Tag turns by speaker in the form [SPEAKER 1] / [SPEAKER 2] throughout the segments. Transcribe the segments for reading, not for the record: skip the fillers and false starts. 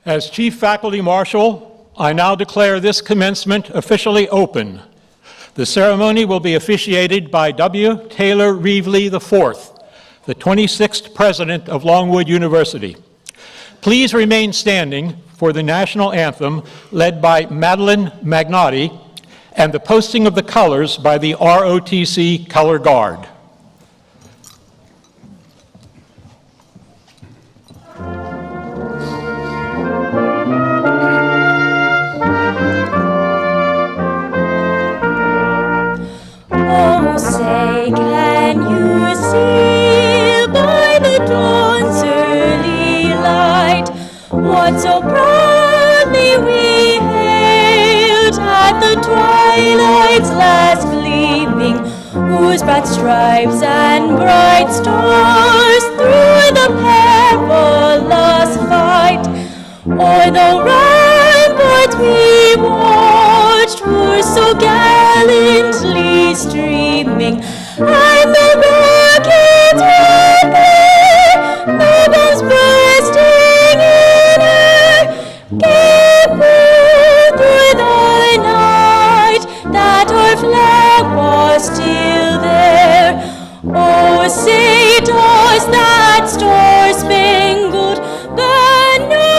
[SPEAKER 1] As Chief Faculty Marshal, I now declare this commencement officially open. The ceremony will be officiated by W. Taylor Reevely IV, the 26th President of Longwood University. Please remain standing for the national anthem led by Madeline Magnotti and the posting of the colors by the ROTC Color Guard.
[SPEAKER 2] Oh, say, can you see by the dawn's early light what so proudly we hailed at the twilight's last gleaming, whose broad stripes and bright stars through the perilous fight o'er the ramparts we watched were so gallantly streaming, and the rockets red glare, ribbons bursting in air, gave proof through the night that our flag was still there. Oh, say does that star-spangled banner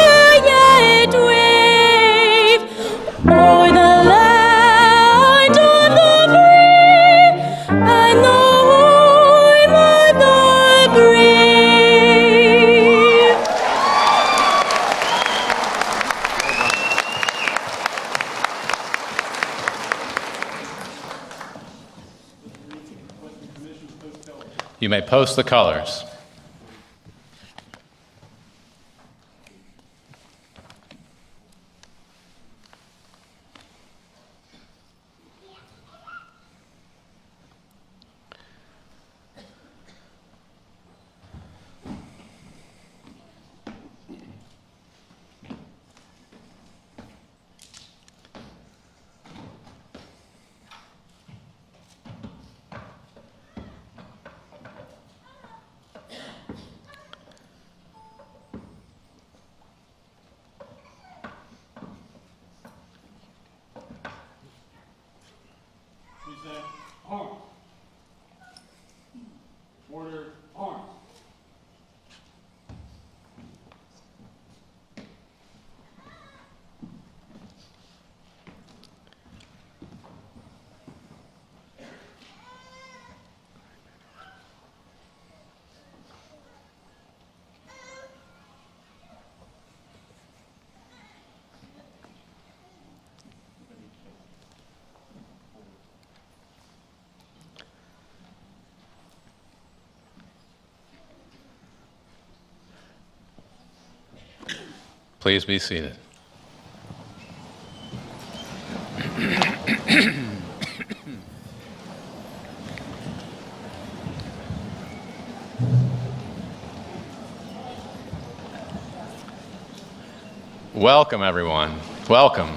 [SPEAKER 2] yet wave o'er the land of the free and the home of the brave?
[SPEAKER 3] You may post the colors.
[SPEAKER 1] Present arms. Order arms.
[SPEAKER 3] Please be seated. Welcome, everyone. Welcome.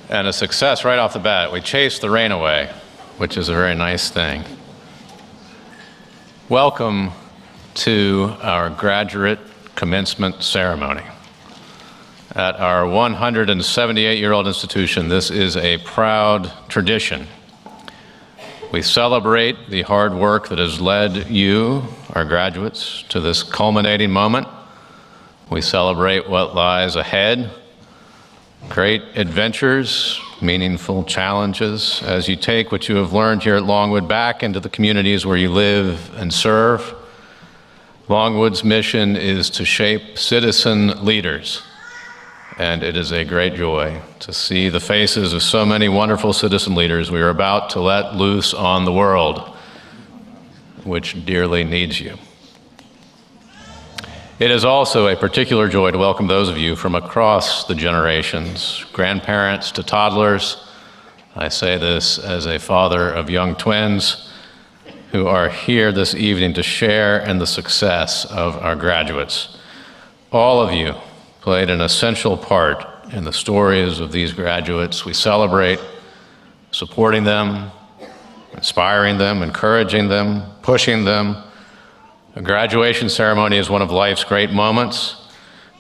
[SPEAKER 3] And a success right off the bat. We chased the rain away, which is a very nice thing. Welcome to our graduate commencement ceremony. At our 178-year-old institution, this is a proud tradition. We celebrate the hard work that has led you, our graduates, to this culminating moment. We celebrate what lies ahead, great adventures, meaningful challenges, as you take what you have learned here at Longwood back into the communities where you live and serve. Longwood's mission is to shape citizen leaders. And it is a great joy to see the faces of so many wonderful citizen leaders we are about to let loose on the world, which dearly needs you. It is also a particular joy to welcome those of you from across the generations, grandparents to toddlers. I say this as a father of young twins who are here this evening to share in the success of our graduates. All of you played an essential part in the stories of these graduates. We celebrate supporting them, inspiring them, encouraging them, pushing them. A graduation ceremony is one of life's great moments,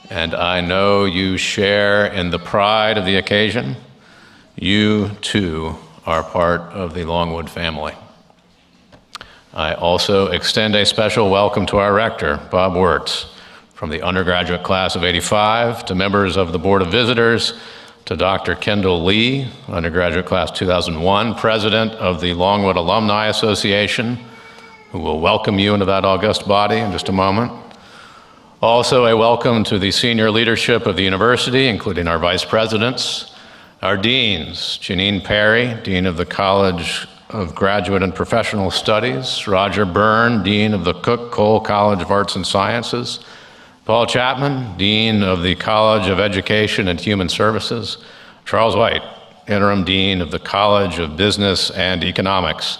[SPEAKER 3] and I know you share in the pride of the occasion. You, too, are part of the Longwood family. I also extend a special welcome to our rector, Bob Wirtz, from the undergraduate class of '85, to members of the Board of Visitors, to Dr. Kendall Lee, undergraduate class 2001, president of the Longwood Alumni Association, who will welcome you into that august body in just a moment. Also, a welcome to the senior leadership of the university, including our vice presidents, our deans, Janine Perry, Dean of the College of Graduate and Professional Studies, Roger Byrne, Dean of the Cook-Cole College of Arts and Sciences, Paul Chapman, Dean of the College of Education and Human Services, Charles White, Interim Dean of the College of Business and Economics,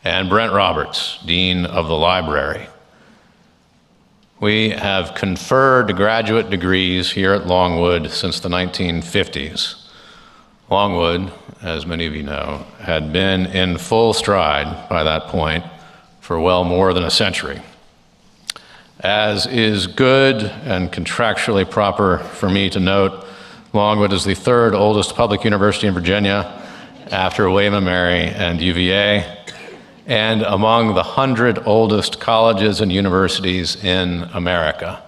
[SPEAKER 3] and Brent Roberts, Dean of the Library. We have conferred graduate degrees here at Longwood since the 1950s. Longwood, as many of you know, had been in full stride by that point for well more than a century. As is good and contractually proper for me to note, Longwood is the third oldest public university in Virginia after William & Mary and UVA, and among the 100 oldest colleges and universities in America.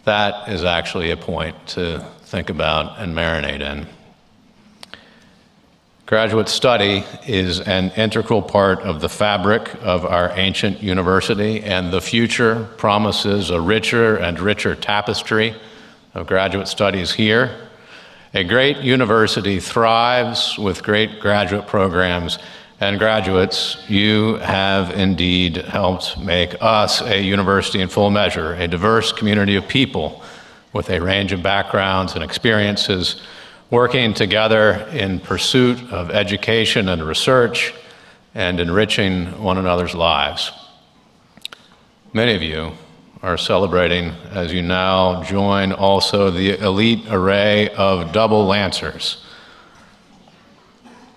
[SPEAKER 3] That is actually a point to think about and marinate in. Graduate study is an integral part of the fabric of our ancient university, and the future promises a richer and richer tapestry of graduate studies here. A great university thrives with great graduate programs, and graduates, you have indeed helped make us a university in full measure, a diverse community of people with a range of backgrounds and experiences, working together in pursuit of education and research and enriching one another's lives. Many of you are celebrating as you now join also the elite array of double Lancers.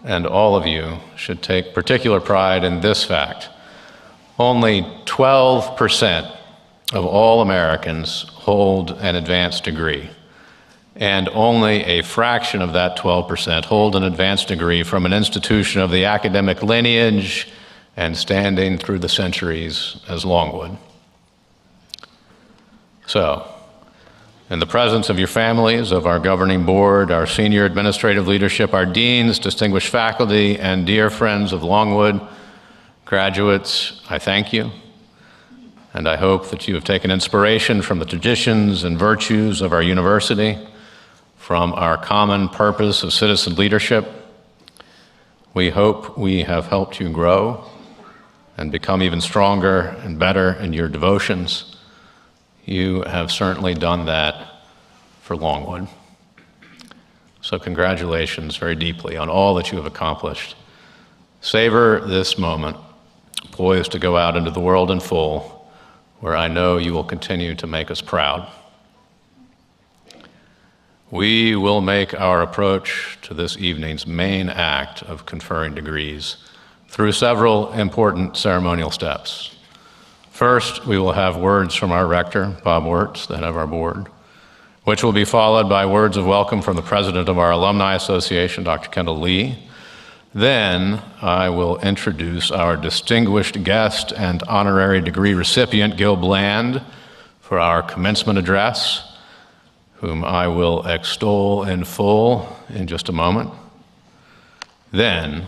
[SPEAKER 3] And all of you should take particular pride in this fact. Only 12% of all Americans hold an advanced degree, and only a fraction of that 12% hold an advanced degree from an institution of the academic lineage and standing through the centuries as Longwood. So, in the presence of your families, of our governing board, our senior administrative leadership, our deans, distinguished faculty, and dear friends of Longwood, graduates, I thank you. And I hope that you have taken inspiration from the traditions and virtues of our university, from our common purpose of citizen leadership. We hope we have helped you grow and become even stronger and better in your devotions. You have certainly done that for Longwood. So congratulations very deeply on all that you have accomplished. Savor this moment, poised to go out into the world in full, where I know you will continue to make us proud. We will make our approach to this evening's main act of conferring degrees through several important ceremonial steps. First, we will have words from our rector, Bob Wirtz, the head of our board, which will be followed by words of welcome from the president of our Alumni Association, Dr. Kendall Lee. Then I will introduce our distinguished guest and honorary degree recipient, Gil Bland, for our commencement address, whom I will extol in full in just a moment. Then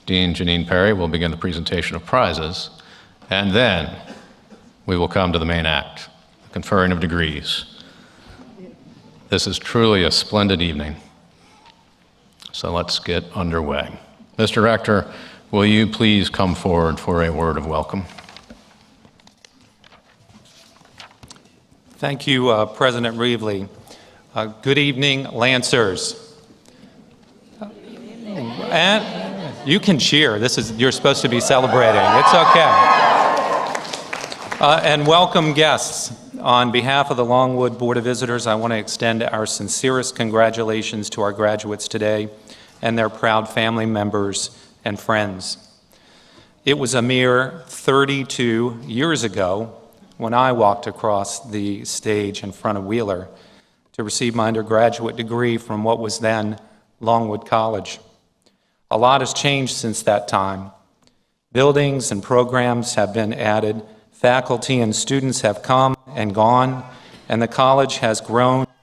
[SPEAKER 3] Dean Janine Perry will begin the presentation of prizes, and then we will come to the main act, the conferring of degrees. This is truly a splendid evening. So let's get underway. Mr. Rector, will you please come forward for a word of welcome?
[SPEAKER 4] Thank you, President Reevely. Good evening, Lancers. And you can cheer. You're supposed to be celebrating. It's okay. And welcome guests. On behalf of the Longwood Board of Visitors, I want to extend our sincerest congratulations to our graduates today and their proud family members and friends. It was a mere 32 years ago when I walked across the stage in front of Wheeler to receive my undergraduate degree from what was then Longwood College. A lot has changed since that time. Buildings and programs have been added, faculty and students have come and gone, and the college has grown. But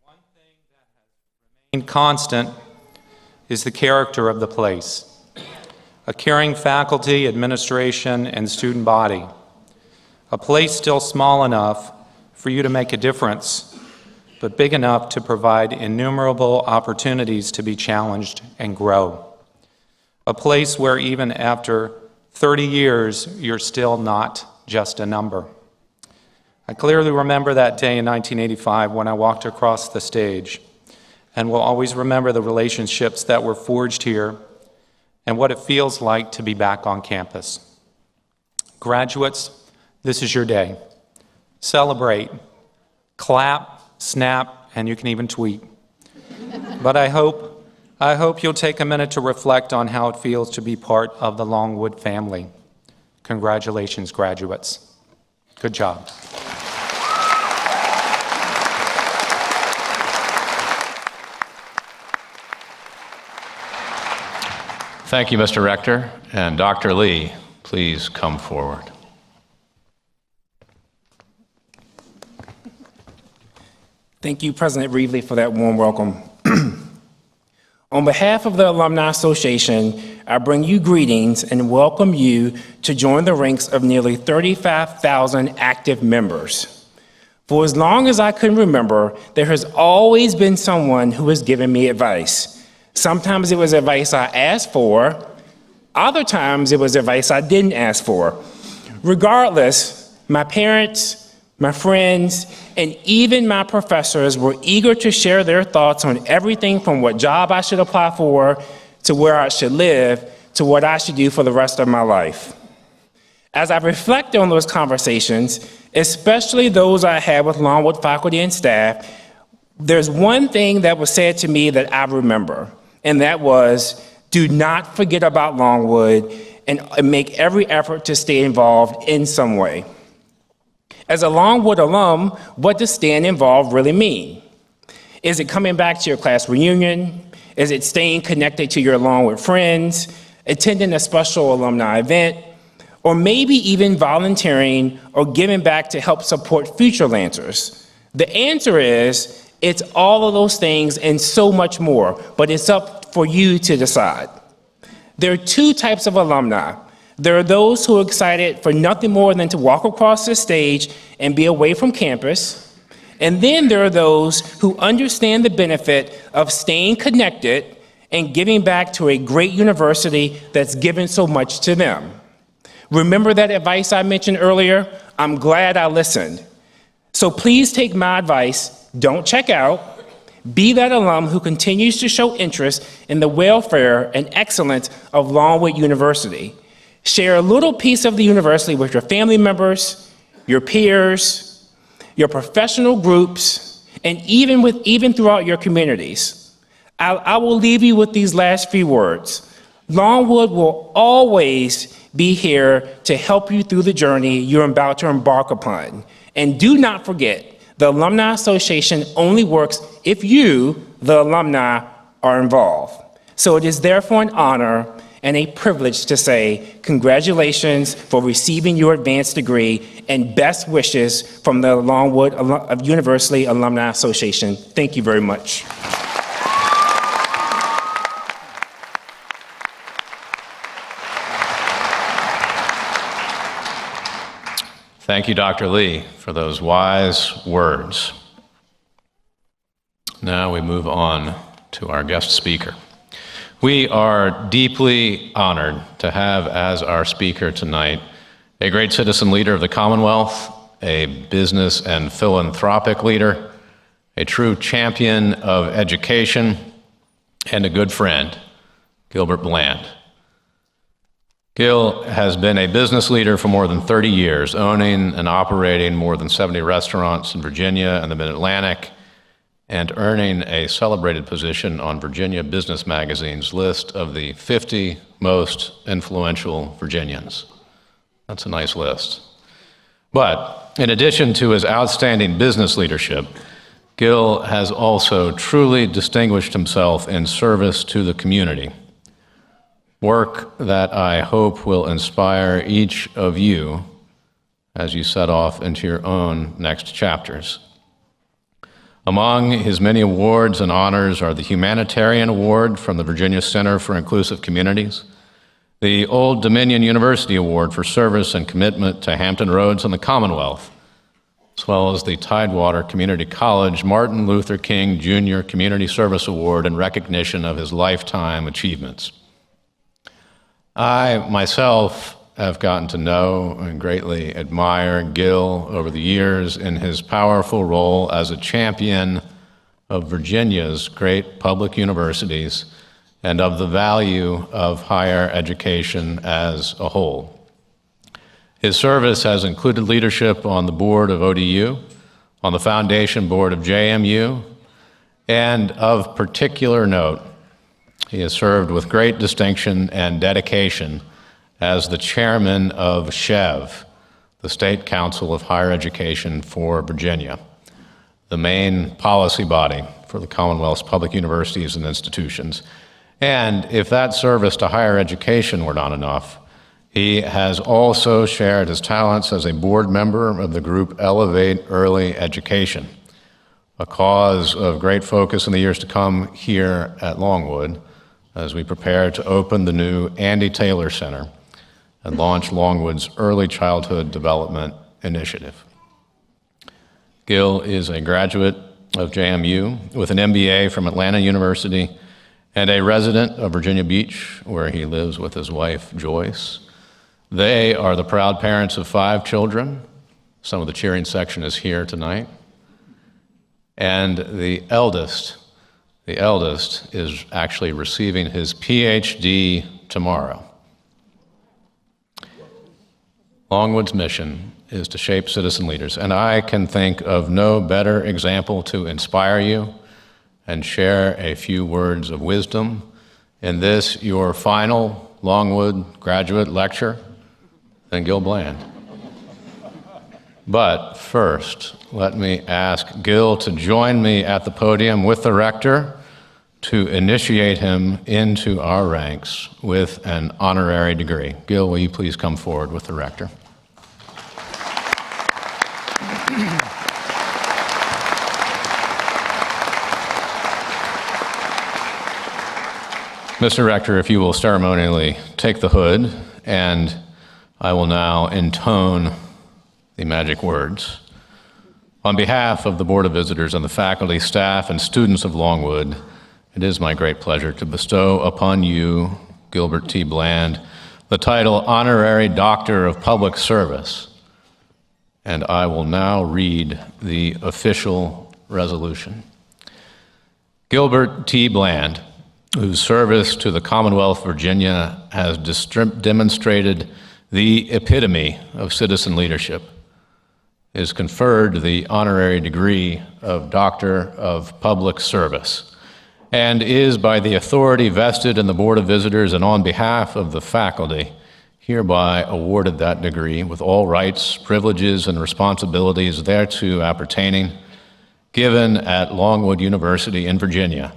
[SPEAKER 4] one thing that has remained constant is the character of the place. A caring faculty, administration, and student body. A place still small enough for you to make a difference, but big enough to provide innumerable opportunities to be challenged and grow. A place where even after 30 years, you're still not just a number. I clearly remember that day in 1985 when I walked across the stage, and will always remember the relationships that were forged here and what it feels like to be back on campus. Graduates, this is your day. Celebrate, clap, snap, and you can even tweet. But I hope you'll take a minute to reflect on how it feels to be part of the Longwood family. Congratulations, graduates. Good job.
[SPEAKER 3] Thank you, Mr. Rector. And Dr. Lee, please come forward.
[SPEAKER 5] Thank you, President Reevely, for that warm welcome. On behalf of the Alumni Association, I bring you greetings and welcome you to join the ranks of nearly 35,000 active members. For as long as I can remember, there has always been someone who has given me advice. Sometimes it was advice I asked for, other times it was advice I didn't ask for. Regardless, my parents, my friends, and even my professors were eager to share their thoughts on everything from what job I should apply for, to where I should live, to what I should do for the rest of my life. As I reflect on those conversations, especially those I had with Longwood faculty and staff, there's one thing that was said to me that I remember, and that was, do not forget about Longwood and make every effort to stay involved in some way. As a Longwood alum, what does staying involved really mean? Is it coming back to your class reunion? Is it staying connected to your Longwood friends, attending a special alumni event, or maybe even volunteering or giving back to help support future Lancers? The answer is, it's all of those things and so much more, but it's up for you to decide. There are two types of alumni. There are those who are excited for nothing more than to walk across the stage and be away from campus. And then there are those who understand the benefit of staying connected and giving back to a great university that's given so much to them. Remember that advice I mentioned earlier? I'm glad I listened. So please take my advice, don't check out. Be that alum who continues to show interest in the welfare and excellence of Longwood University. Share a little piece of the university with your family members, your peers, your professional groups, and even throughout your communities. I will leave you with these last few words. Longwood will always be here to help you through the journey you're about to embark upon. And do not forget, the Alumni Association only works if you, the alumni, are involved. So it is therefore an honor and a privilege to say congratulations for receiving your advanced degree and best wishes from the Longwood University Alumni Association. Thank you very much.
[SPEAKER 3] Thank you, Dr. Lee, for those wise words. Now we move on to our guest speaker. We are deeply honored to have as our speaker tonight a great citizen leader of the Commonwealth, a business and philanthropic leader, a true champion of education, and a good friend, Gilbert Bland. Gil has been a business leader for more than 30 years, owning and operating more than 70 restaurants in Virginia and the Mid-Atlantic, and earning a celebrated position on Virginia Business Magazine's list of the 50 most influential Virginians. That's a nice list. But in addition to his outstanding business leadership, Gil has also truly distinguished himself in service to the community, work that I hope will inspire each of you as you set off into your own next chapters. Among his many awards and honors are the Humanitarian Award from the Virginia Center for Inclusive Communities, the Old Dominion University Award for service and commitment to Hampton Roads and the Commonwealth, as well as the Tidewater Community College Martin Luther King Jr. Community Service Award in recognition of his lifetime achievements. I myself have gotten to know and greatly admire Gil over the years in his powerful role as a champion of Virginia's great public universities and of the value of higher education as a whole. His service has included leadership on the board of ODU, on the foundation board of JMU, and of particular note, he has served with great distinction and dedication as the chairman of SHEV, the State Council of Higher Education for Virginia, the main policy body for the Commonwealth's public universities and institutions. And if that service to higher education were not enough, he has also shared his talents as a board member of the group Elevate Early Education, a cause of great focus in the years to come here at Longwood as we prepare to open the new Andy Taylor Center and launch Longwood's Early Childhood Development Initiative. Gil is a graduate of JMU with an MBA from Atlanta University and a resident of Virginia Beach, where he lives with his wife, Joyce. They are the proud parents of 5 children. Some of the cheering section is here tonight. And the eldest is actually receiving his PhD tomorrow. Longwood's mission is to shape citizen leaders, and I can think of no better example to inspire you and share a few words of wisdom in this, your final Longwood graduate lecture, than Gil Bland. But first, let me ask Gil to join me at the podium with the rector to initiate him into our ranks with an honorary degree. Gil, will you please come forward with the rector? Mr. Rector, if you will ceremonially take the hood, and I will now intone the magic words. On behalf of the Board of Visitors and the faculty, staff, and students of Longwood, it is my great pleasure to bestow upon you, Gilbert T. Bland, the title Honorary Doctor of Public Service. And I will now read the official resolution. Gilbert T. Bland, whose service to the Commonwealth of Virginia has demonstrated the epitome of citizen leadership, is conferred the honorary degree of Doctor of Public Service, and is, by the authority vested in the Board of Visitors and on behalf of the faculty, hereby awarded that degree with all rights, privileges, and responsibilities thereto appertaining, given at Longwood University in Virginia,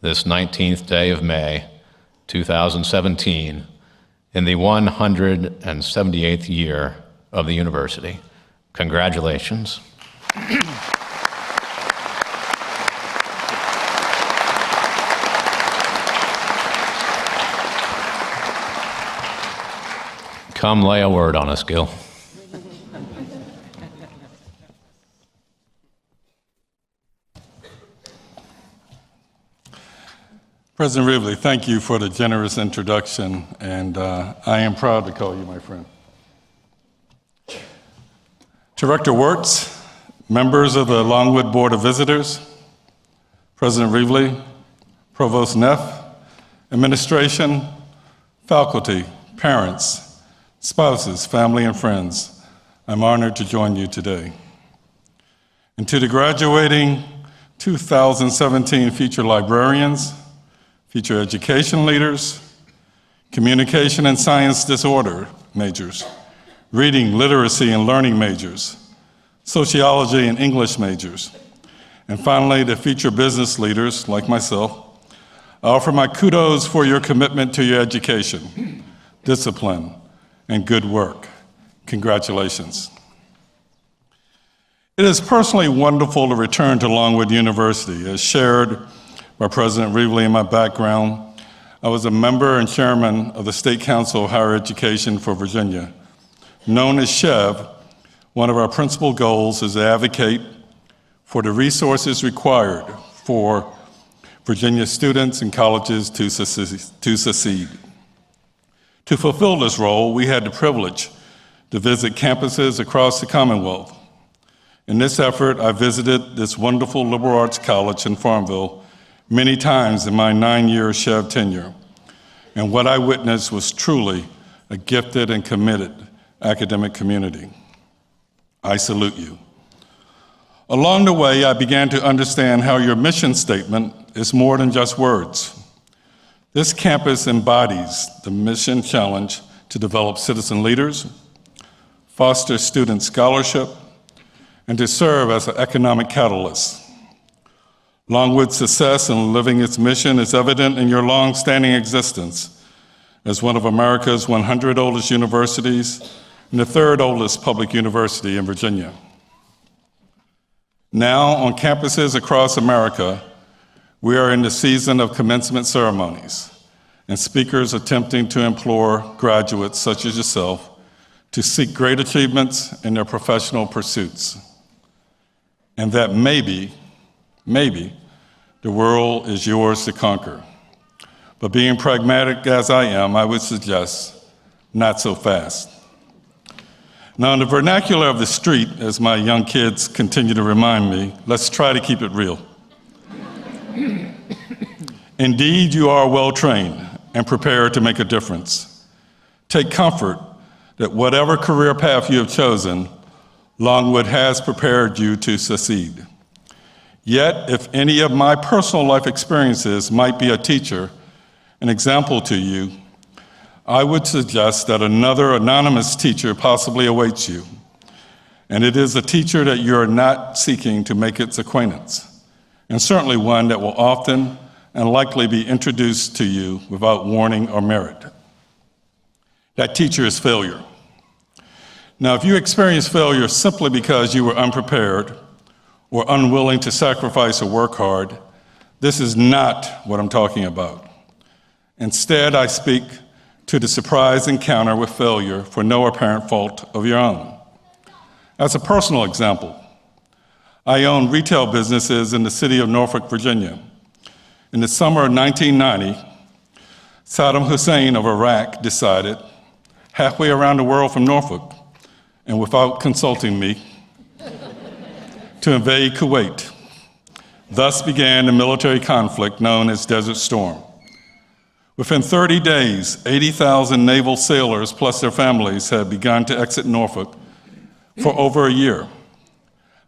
[SPEAKER 3] this 19th day of May, 2017, in the 178th year of the university. Congratulations. Come lay a word on us, Gil.
[SPEAKER 6] President Rivley, thank you for the generous introduction, and I am proud to call you my friend. Director Wirtz, members of the Longwood Board of Visitors, President Reevely, Provost Neff, administration, faculty, parents, spouses, family, and friends, I'm honored to join you today. And to the graduating 2017 future librarians, future education leaders, communication and science disorder majors, reading, literacy, and learning majors, sociology and English majors, and finally, the future business leaders like myself, I offer my kudos for your commitment to your education, discipline, and good work. Congratulations. It is personally wonderful to return to Longwood University. As shared by President Reevely in my background, I was a member and chairman of the State Council of Higher Education for Virginia. Known as SHEV, one of our principal goals is to advocate for the resources required for Virginia students and colleges to succeed. To fulfill this role, we had the privilege to visit campuses across the Commonwealth. In this effort, I visited this wonderful liberal arts college in Farmville many times in my 9-year SHEV tenure, and what I witnessed was truly a gifted and committed academic community. I salute you. Along the way, I began to understand how your mission statement is more than just words. This campus embodies the mission challenge to develop citizen leaders, foster student scholarship, and to serve as an economic catalyst. Longwood's success in living its mission is evident in your long-standing existence as one of America's 100 oldest universities and the third oldest public university in Virginia. Now, on campuses across America, we are in the season of commencement ceremonies and speakers attempting to implore graduates such as yourself to seek great achievements in their professional pursuits. And that maybe, the world is yours to conquer. But being pragmatic as I am, I would suggest not so fast. Now, in the vernacular of the street, as my young kids continue to remind me, let's try to keep it real. Indeed, you are well-trained and prepared to make a difference. Take comfort that whatever career path you have chosen, Longwood has prepared you to succeed. Yet, if any of my personal life experiences might be a teacher, an example to you, I would suggest that another anonymous teacher possibly awaits you, and it is a teacher that you're not seeking to make its acquaintance, and certainly one that will often and likely be introduced to you without warning or merit. That teacher is failure. Now, if you experience failure simply because you were unprepared or unwilling to sacrifice or work hard, this is not what I'm talking about. Instead, I speak to the surprise encounter with failure for no apparent fault of your own. As a personal example, I own retail businesses in the city of Norfolk, Virginia. In the summer of 1990, Saddam Hussein of Iraq decided, halfway around the world from Norfolk, and without consulting me, to invade Kuwait. Thus began the military conflict known as Desert Storm. Within 30 days, 80,000 naval sailors plus their families had begun to exit Norfolk for over a year.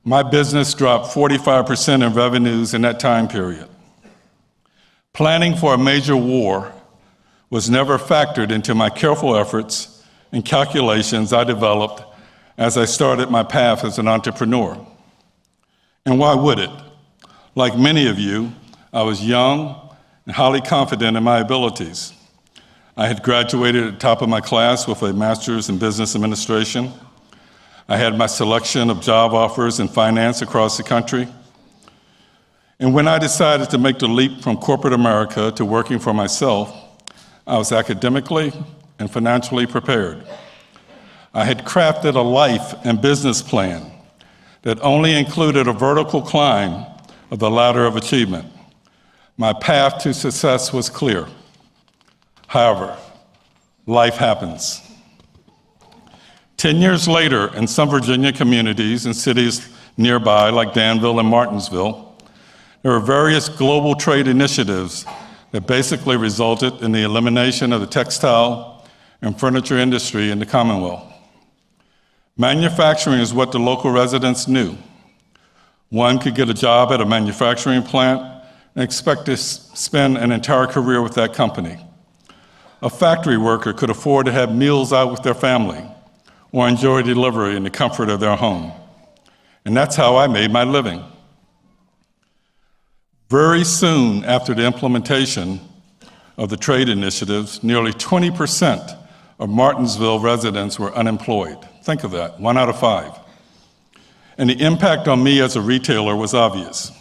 [SPEAKER 6] My business dropped 45% in revenues in that time period. Planning for a major war was never factored into my careful efforts and calculations I developed as I started my path as an entrepreneur. And why would it? Like many of you, I was young and highly confident in my abilities. I had graduated at the top of my class with a master's in business administration. I had my selection of job offers in finance across the country. And when I decided to make the leap from corporate America to working for myself, I was academically and financially prepared. I had crafted a life and business plan that only included a vertical climb of the ladder of achievement. My path to success was clear. However, life happens. 10 years later, in some Virginia communities and cities nearby, like Danville and Martinsville, there were various global trade initiatives that basically resulted in the elimination of the textile and furniture industry in the Commonwealth. Manufacturing is what the local residents knew. One could get a job at a manufacturing plant and expect to spend an entire career with that company. A factory worker could afford to have meals out with their family or enjoy delivery in the comfort of their home. And that's how I made my living. Very soon after the implementation of the trade initiatives, nearly 20% of Martinsville residents were unemployed. Think of that, 1 out of 5. And the impact on me as a retailer was obvious.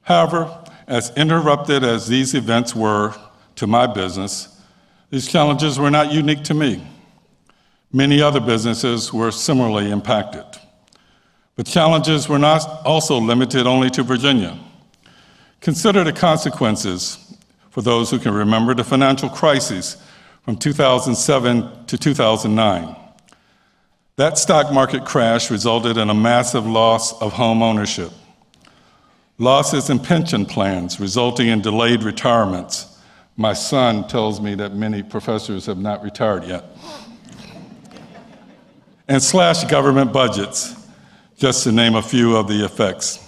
[SPEAKER 6] However, as interrupted as these events were to my business, these challenges were not unique to me. Many other businesses were similarly impacted. But challenges were not also limited only to Virginia. Consider the consequences for those who can remember the financial crisis from 2007 to 2009. That stock market crash resulted in a massive loss of home ownership. Losses in pension plans resulting in delayed retirements. My son tells me that many professors have not retired yet. And slashed government budgets, just to name a few of the effects.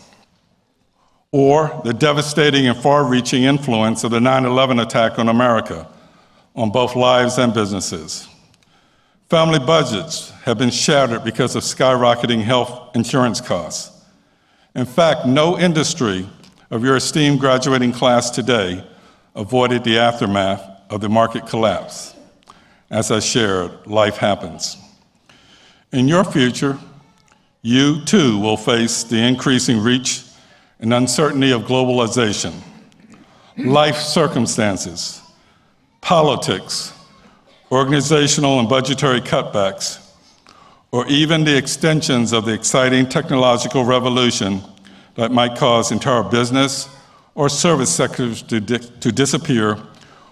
[SPEAKER 6] Or the devastating and far-reaching influence of the 9/11 attack on America, on both lives and businesses. Family budgets have been shattered because of skyrocketing health insurance costs. In fact, no industry of your esteemed graduating class today avoided the aftermath of the market collapse. As I shared, life happens. In your future, you too will face the increasing reach and uncertainty of globalization, life circumstances, politics, organizational and budgetary cutbacks, or even the extensions of the exciting technological revolution that might cause entire business or service sectors to disappear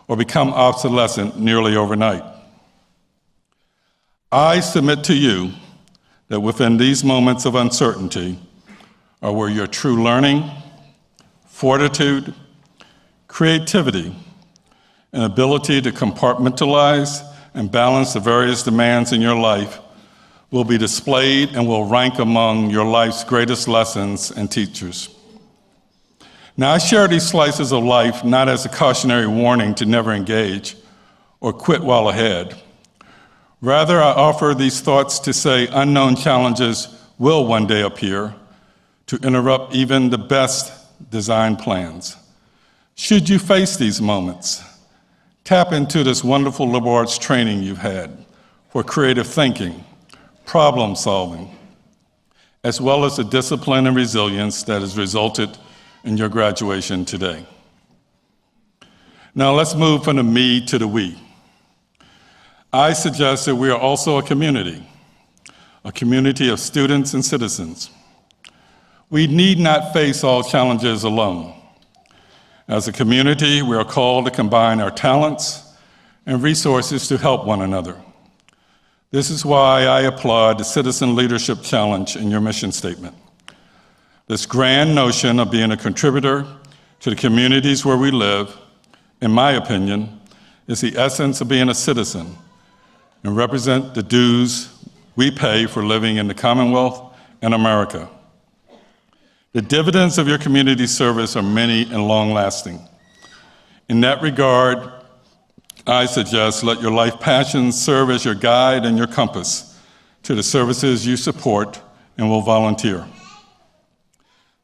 [SPEAKER 6] or become obsolescent nearly overnight. I submit to you that within these moments of uncertainty are where your true learning, fortitude, creativity, and ability to compartmentalize and balance the various demands in your life will be displayed and will rank among your life's greatest lessons and teachers. Now, I share these slices of life not as a cautionary warning to never engage or quit while ahead. Rather, I offer these thoughts to say unknown challenges will one day appear to interrupt even the best designed plans. Should you face these moments, tap into this wonderful liberal arts training you've had for creative thinking, problem solving, as well as the discipline and resilience that has resulted in your graduation today. Now let's move from the me to the we. I suggest that we are also a community of students and citizens. We need not face all challenges alone. As a community, we are called to combine our talents and resources to help one another. This is why I applaud the Citizen Leadership Challenge in your mission statement. This grand notion of being a contributor to the communities where we live, in my opinion, is the essence of being a citizen and represent the dues we pay for living in the Commonwealth and America. The dividends of your community service are many and long-lasting. In that regard, I suggest let your life passions serve as your guide and your compass to the services you support and will volunteer.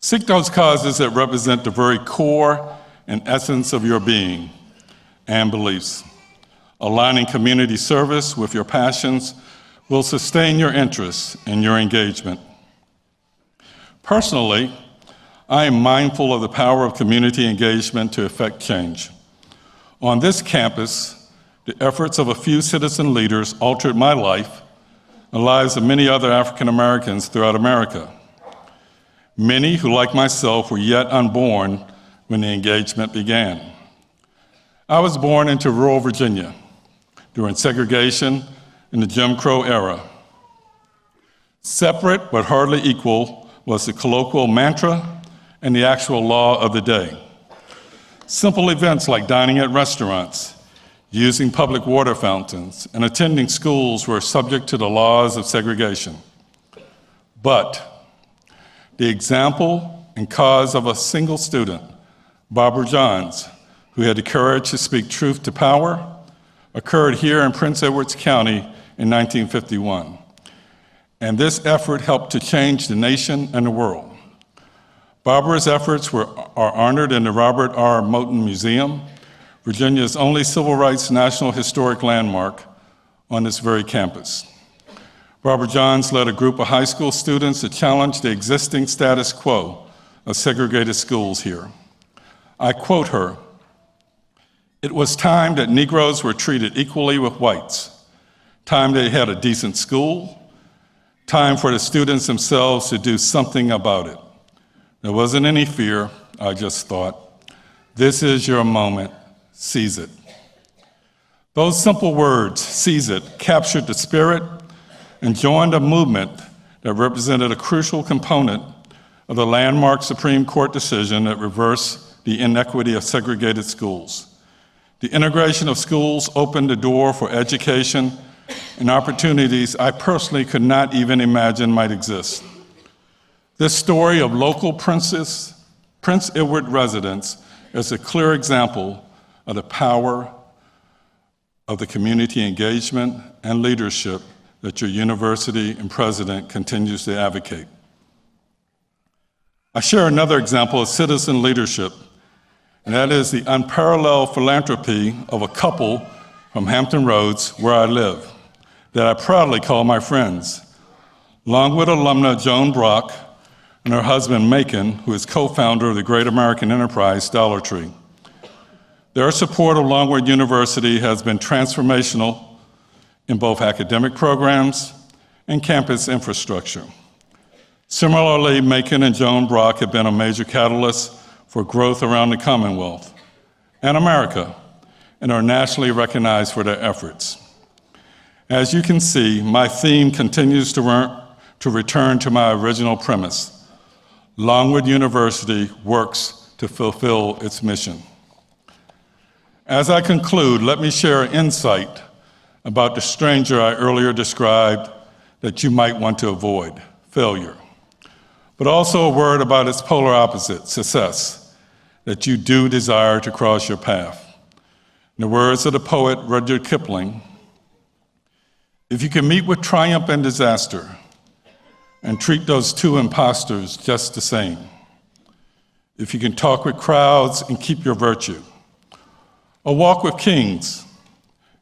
[SPEAKER 6] Seek those causes that represent the very core and essence of your being and beliefs. Aligning community service with your passions will sustain your interests and your engagement. Personally, I am mindful of the power of community engagement to effect change. On this campus, the efforts of a few citizen leaders altered my life and the lives of many other African Americans throughout America. Many who, like myself, were yet unborn when the engagement began. I was born into rural Virginia during segregation in the Jim Crow era. Separate but hardly equal was the colloquial mantra and the actual law of the day. Simple events like dining at restaurants, using public water fountains, and attending schools were subject to the laws of segregation. But the example and cause of a single student, Barbara Johns, who had the courage to speak truth to power, occurred here in Prince Edward County in 1951. And this effort helped to change the nation and the world. Barbara's efforts are honored in the Robert R. Moton Museum, Virginia's only civil rights National Historic Landmark, on this very campus. Barbara Johns led a group of high school students to challenge the existing status quo of segregated schools here. I quote her, "It was time that Negroes were treated equally with whites, time they had a decent school, time for the students themselves to do something about it. There wasn't any fear, I just thought, this is your moment, seize it." Those simple words, seize it, captured the spirit and joined a movement that represented a crucial component of the landmark Supreme Court decision that reversed the inequity of segregated schools. The integration of schools opened the door for education and opportunities I personally could not even imagine might exist. This story of local Prince Edward residents is a clear example of the power of the community engagement and leadership that your university and president continues to advocate. I share another example of citizen leadership, and that is the unparalleled philanthropy of a couple from Hampton Roads, where I live, that I proudly call my friends. Longwood alumna Joan Brock and her husband Macon, who is co-founder of the Great American Enterprise Dollar Tree. Their support of Longwood University has been transformational in both academic programs and campus infrastructure. Similarly, Macon and Joan Brock have been a major catalyst for growth around the Commonwealth and America, and are nationally recognized for their efforts. As you can see, my theme continues to return to my original premise. Longwood University works to fulfill its mission. As I conclude, let me share an insight about the stranger I earlier described that you might want to avoid, failure. But also a word about its polar opposite, success, that you do desire to cross your path. In the words of the poet Rudyard Kipling, if you can meet with triumph and disaster and treat those two imposters just the same, if you can talk with crowds and keep your virtue, or walk with kings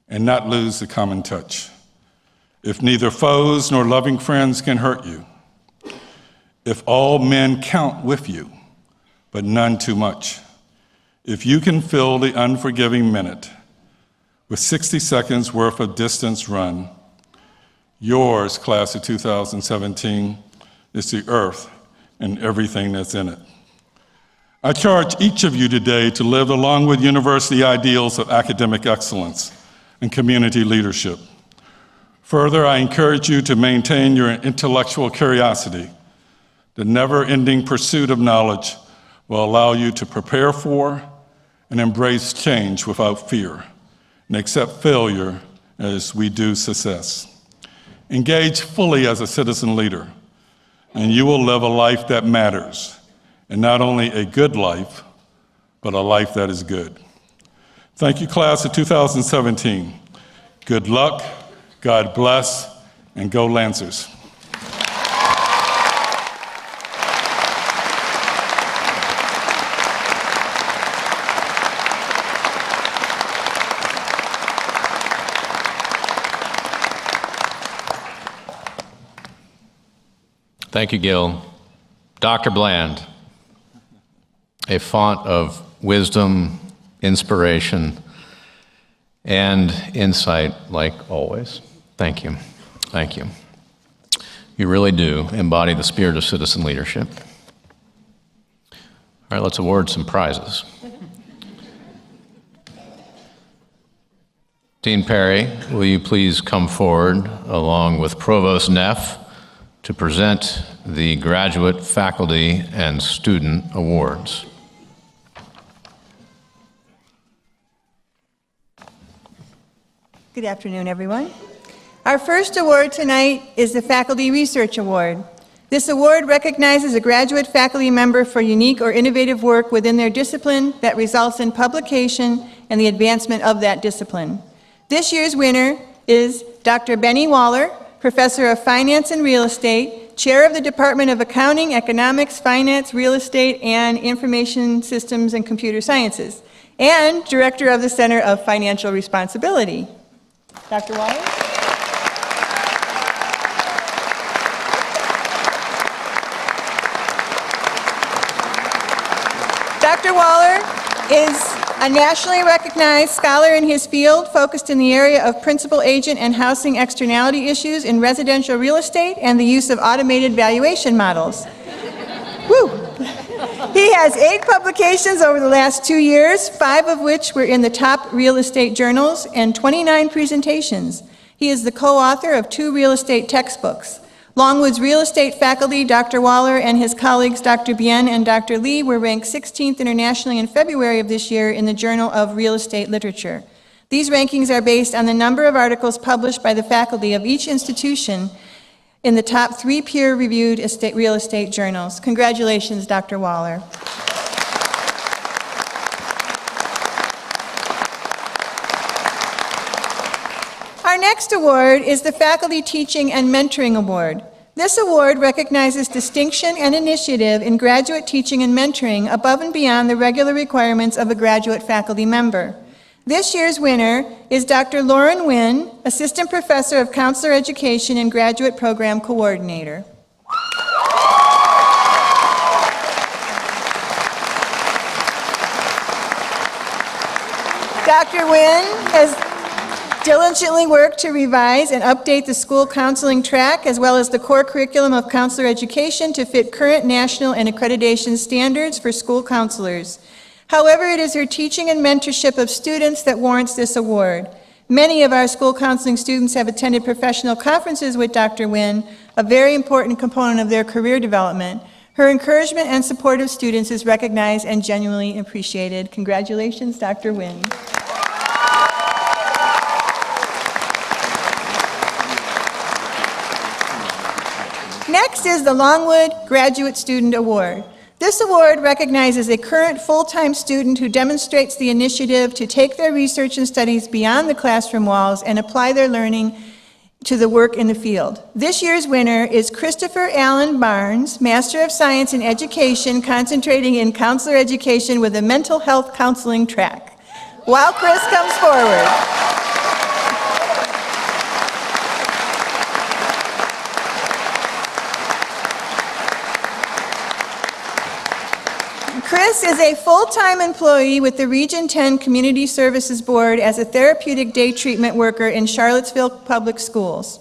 [SPEAKER 6] and not lose the common touch, if neither foes nor loving friends can hurt you, if all men count with you, but none too much, if you can fill the unforgiving minute with 60 seconds worth of distance run, yours, class of 2017, is the earth and everything that's in it. I charge each of you today to live along with University ideals of academic excellence and community leadership. Further, I encourage you to maintain your intellectual curiosity. The never-ending pursuit of knowledge will allow you to prepare for and embrace change without fear, and accept failure as we do success. Engage fully as a citizen leader, and you will live a life that matters, and not only a good life, but a life that is good. Thank you, class of 2017. Good luck, God bless, and go Lancers.
[SPEAKER 3] Thank you, Gil. Dr. Bland, a font of wisdom, inspiration, and insight, like always. Thank you. Thank you. You really do embody the spirit of citizen leadership. All right, let's award some prizes. Dean Perry, will you please come forward along with Provost Neff to present the Graduate Faculty and Student Awards.
[SPEAKER 7] Good afternoon, everyone. Our first award tonight is the Faculty Research Award. This award recognizes a graduate faculty member for unique or innovative work within their discipline that results in publication and the advancement of that discipline. This year's winner is Dr. Benny Waller, Professor of Finance and Real Estate, Chair of the Department of Accounting, Economics, Finance, Real Estate, and Information Systems and Computer Sciences, and Director of the Center of Financial Responsibility. Dr. Waller? Dr. Waller is a nationally recognized scholar in his field, focused in the area of principal agent and housing externality issues in residential real estate and the use of automated valuation models. Woo! He has 8 publications over the last 2 years, 5 of which were in the top real estate journals, and 29 presentations. He is the co-author of 2 real estate textbooks. Longwood's real estate faculty, Dr. Waller, and his colleagues, Dr. Bien and Dr. Lee, were ranked 16th internationally in February of this year in the Journal of Real Estate Literature. These rankings are based on the number of articles published by the faculty of each institution in the top 3 peer-reviewed real estate journals. Congratulations, Dr. Waller. Our next award is the Faculty Teaching and Mentoring Award. This award recognizes distinction and initiative in graduate teaching and mentoring above and beyond the regular requirements of a graduate faculty member. This year's winner is Dr. Lauren Wynn, Assistant Professor of Counselor Education and Graduate Program Coordinator. Dr. Wynn has diligently worked to revise and update the school counseling track as well as the core curriculum of counselor education to fit current national and accreditation standards for school counselors. However, it is her teaching and mentorship of students that warrants this award. Many of our school counseling students have attended professional conferences with Dr. Wynn, a very important component of their career development. Her encouragement and support of students is recognized and genuinely appreciated. Congratulations, Dr. Wynn. Next is the Longwood Graduate Student Award. This award recognizes a current full-time student who demonstrates the initiative to take their research and studies beyond the classroom walls and apply their learning to the work in the field. This year's winner is Christopher Allen Barnes, Master of Science in Education, concentrating in counselor education with a mental health counseling track. While Chris comes forward. Chris is a full-time employee with the Region 10 Community Services Board as a therapeutic day treatment worker in Charlottesville Public Schools.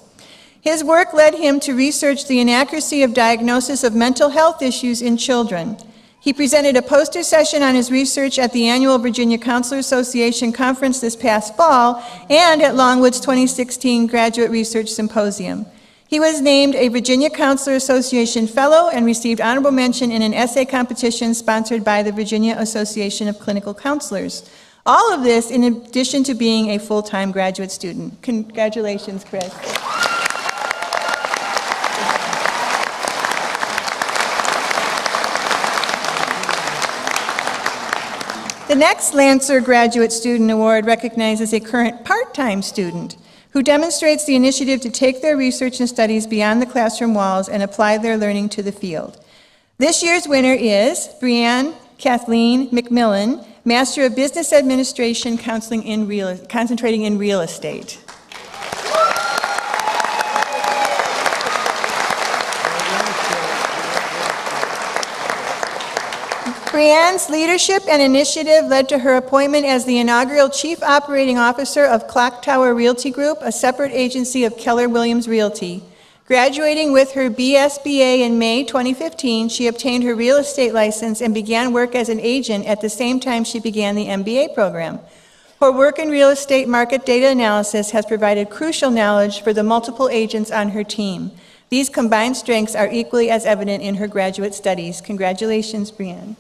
[SPEAKER 7] His work led him to research the inaccuracy of diagnosis of mental health issues in children. He presented a poster session on his research at the annual Virginia Counselor Association Conference this past fall and at Longwood's 2016 Graduate Research Symposium. He was named a Virginia Counselor Association Fellow and received honorable mention in an essay competition sponsored by the Virginia Association of Clinical Counselors. All of this in addition to being a full-time graduate student. Congratulations, Chris. The next Lancer Graduate Student Award recognizes a current part-time student who demonstrates the initiative to take their research and studies beyond the classroom walls and apply their learning to the field. This year's winner is Brianne Kathleen McMillan, Master of Business Administration, concentrating in real estate. Brianne's leadership and initiative led to her appointment as the inaugural Chief Operating Officer of Clock Tower Realty Group, a separate agency of Keller Williams Realty. Graduating with her BSBA in May 2015, she obtained her real estate license and began work as an agent at the same time she began the MBA program. Her work in real estate market data analysis has provided crucial knowledge for the multiple agents on her team. These combined strengths are equally as evident in her graduate studies. Congratulations, Brianne.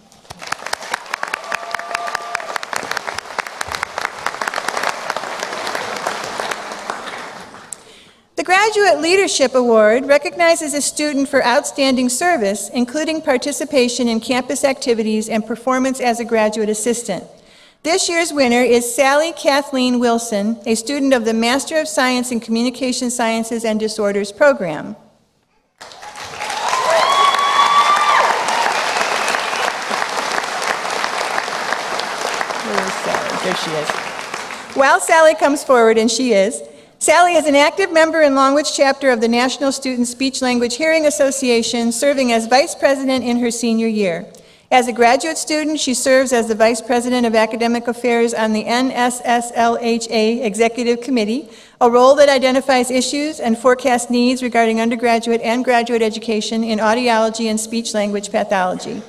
[SPEAKER 7] The Graduate Leadership Award recognizes a student for outstanding service, including participation in campus activities and performance as a graduate assistant. This year's winner is Sally Kathleen Wilson, a student of the Master of Science in Communication Sciences and Disorders program. Where is Sally? There she is. While Sally comes forward, and she is, Sally is an active member in Longwood's chapter of the National Student Speech Language Hearing Association, serving as vice president in her senior year. As a graduate student, she serves as the vice president of academic affairs on the NSSLHA Executive Committee, a role that identifies issues and forecasts needs regarding undergraduate and graduate education in audiology and speech-language pathology.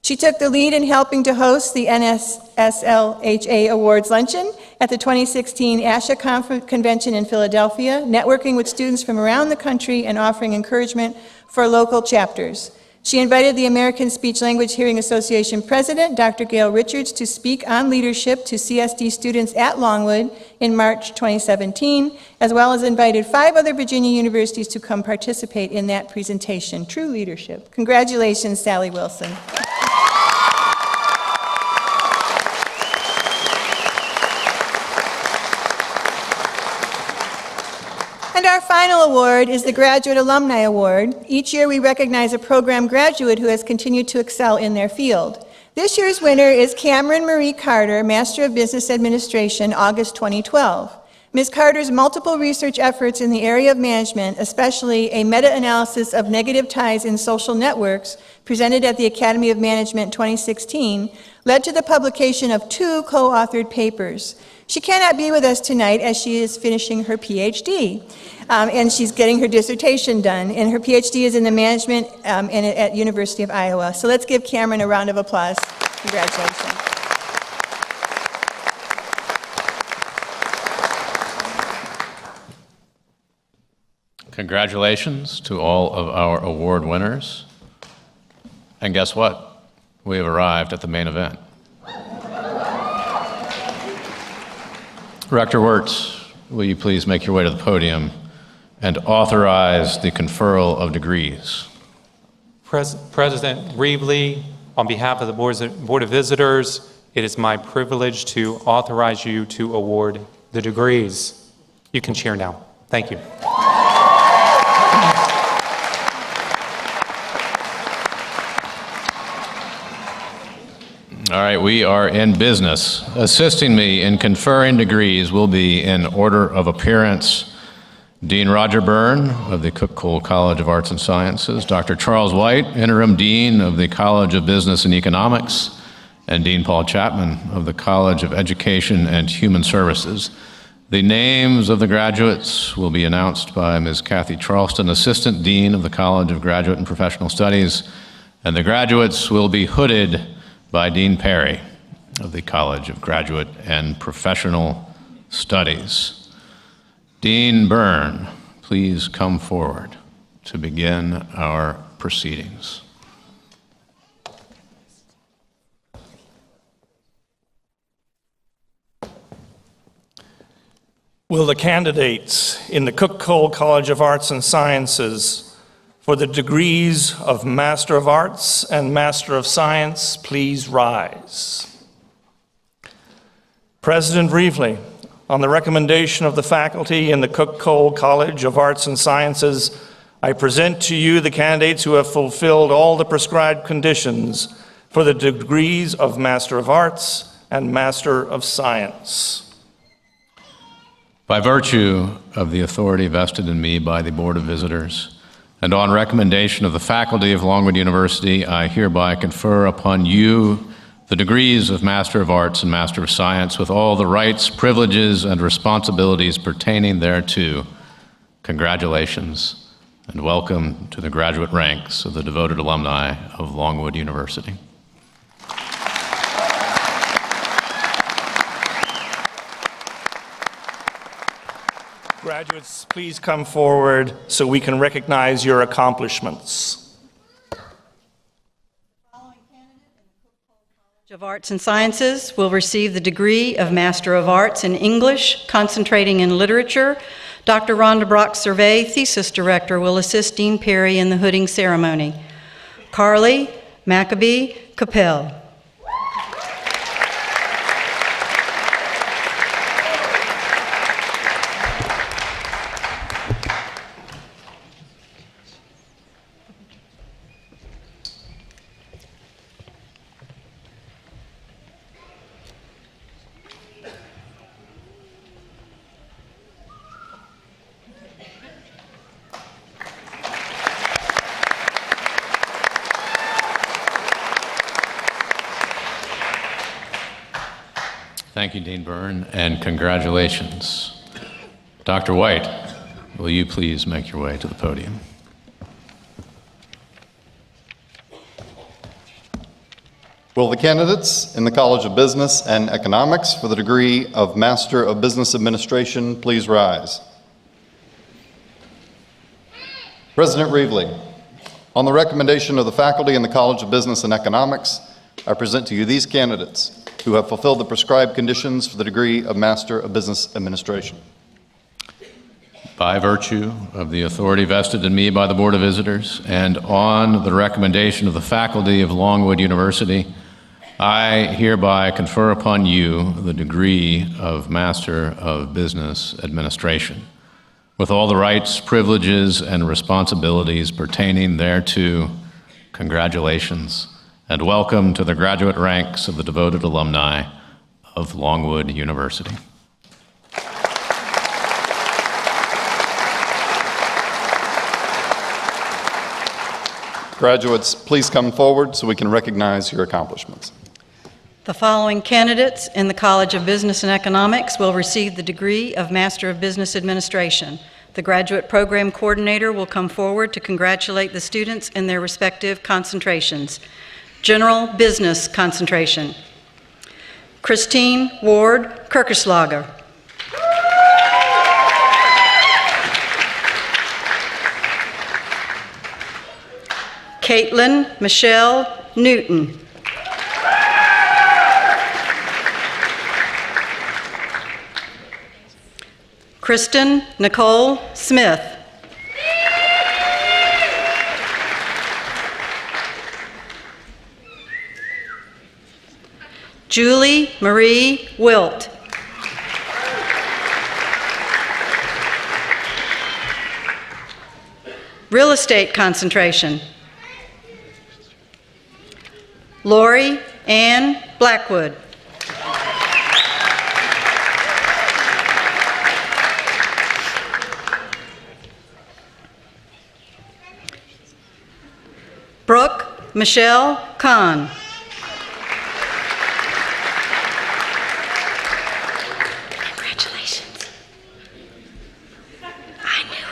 [SPEAKER 7] She took the lead in helping to host the NSSLHA Awards Luncheon at the 2016 ASHA Convention in Philadelphia, networking with students from around the country and offering encouragement for local chapters. She invited the American Speech Language Hearing Association President, Dr. Gail Richards, to speak on leadership to CSD students at Longwood in March 2017, as well as invited 5 other Virginia universities to come participate in that presentation. True leadership. Congratulations, Sally Wilson. And our final award is the Graduate Alumni Award. Each year we recognize a program graduate who has continued to excel in their field. This year's winner is Cameron Marie Carter, Master of Business Administration, August 2012. Ms. Carter's multiple research efforts in the area of management, especially a meta-analysis of negative ties in social networks presented at the Academy of Management 2016, led to the publication of 2 co-authored papers. She cannot be with us tonight as she is finishing her PhD, and she's getting her dissertation done. And her PhD is in the management at University of Iowa. So let's give Cameron a round of applause. Congratulations.
[SPEAKER 3] Congratulations to all of our award winners. And guess what? We have arrived at the main event. Rector Wirtz, will you please make your way to the podium and authorize the conferral of degrees?
[SPEAKER 4] President Reevely, on behalf of the Board of Visitors, it is my privilege to authorize you to award the degrees. You can cheer now. Thank you.
[SPEAKER 3] All right, we are in business. Assisting me in conferring degrees will be, in order of appearance, Dean Roger Byrne of the Cook-Cole College of Arts and Sciences, Dr. Charles White, Interim Dean of the College of Business and Economics, and Dean Paul Chapman of the College of Education and Human Services. The names of the graduates will be announced by Ms. Kathy Charleston, Assistant Dean of the College of Graduate and Professional Studies, and the graduates will be hooded by Dean Perry of the College of Graduate and Professional Studies. Dean Byrne, please come forward to begin our proceedings.
[SPEAKER 8] Will the candidates in the Cook-Cole College of Arts and Sciences for the degrees of Master of Arts and Master of Science please rise? President Reevely, on the recommendation of the faculty in the Cook-Cole College of Arts and Sciences, I present to you the candidates who have fulfilled all the prescribed conditions for the degrees of Master of Arts and Master of Science.
[SPEAKER 3] By virtue of the authority vested in me by the Board of Visitors, and on recommendation of the faculty of Longwood University, I hereby confer upon you the degrees of Master of Arts and Master of Science with all the rights, privileges, and responsibilities pertaining thereto. Congratulations, and welcome to the graduate ranks of the devoted alumni of Longwood University.
[SPEAKER 8] Graduates, please come forward so we can recognize your accomplishments.
[SPEAKER 9] of Arts and Sciences will receive the degree of Master of Arts in English, concentrating in literature. Dr. Rhonda Brock-Survey, Thesis Director, will assist Dean Perry in the hooding ceremony. Carly Maccabee Capel.
[SPEAKER 3] Thank you, Dean Byrne, and congratulations. Dr. White, will you please make your way to the podium?
[SPEAKER 10] Will the candidates in the College of Business and Economics for the degree of Master of Business Administration please rise? President Reevely, on the recommendation of the faculty in the College of Business and Economics, I present to you these candidates who have fulfilled the prescribed conditions for the degree of Master of Business Administration.
[SPEAKER 3] By virtue of the authority vested in me by the Board of Visitors and on the recommendation of the faculty of Longwood University, I hereby confer upon you the degree of Master of Business Administration, with all the rights, privileges, and responsibilities pertaining thereto. Congratulations, and welcome to the graduate ranks of the devoted alumni of Longwood University.
[SPEAKER 10] Graduates, please come forward so we can recognize your accomplishments.
[SPEAKER 9] The following candidates in the College of Business and Economics will receive the degree of Master of Business Administration. The graduate program coordinator will come forward to congratulate the students in their respective concentrations. General Business concentration. Christine Ward Kirkeslager. Caitlin Michelle Newton. Kristen Nicole Smith. Julie Marie Wilt. Real estate concentration. Lori Ann Blackwood. Brooke Michelle Kahn. Congratulations. I knew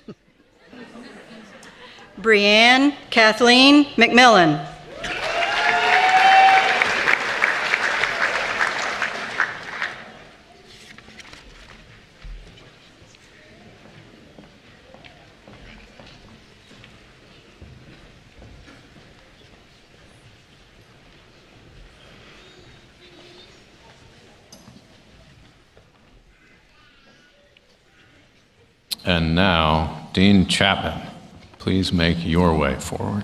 [SPEAKER 9] it. Brianne Kathleen McMillan.
[SPEAKER 3] And now, Dean Chapman, please make your way forward.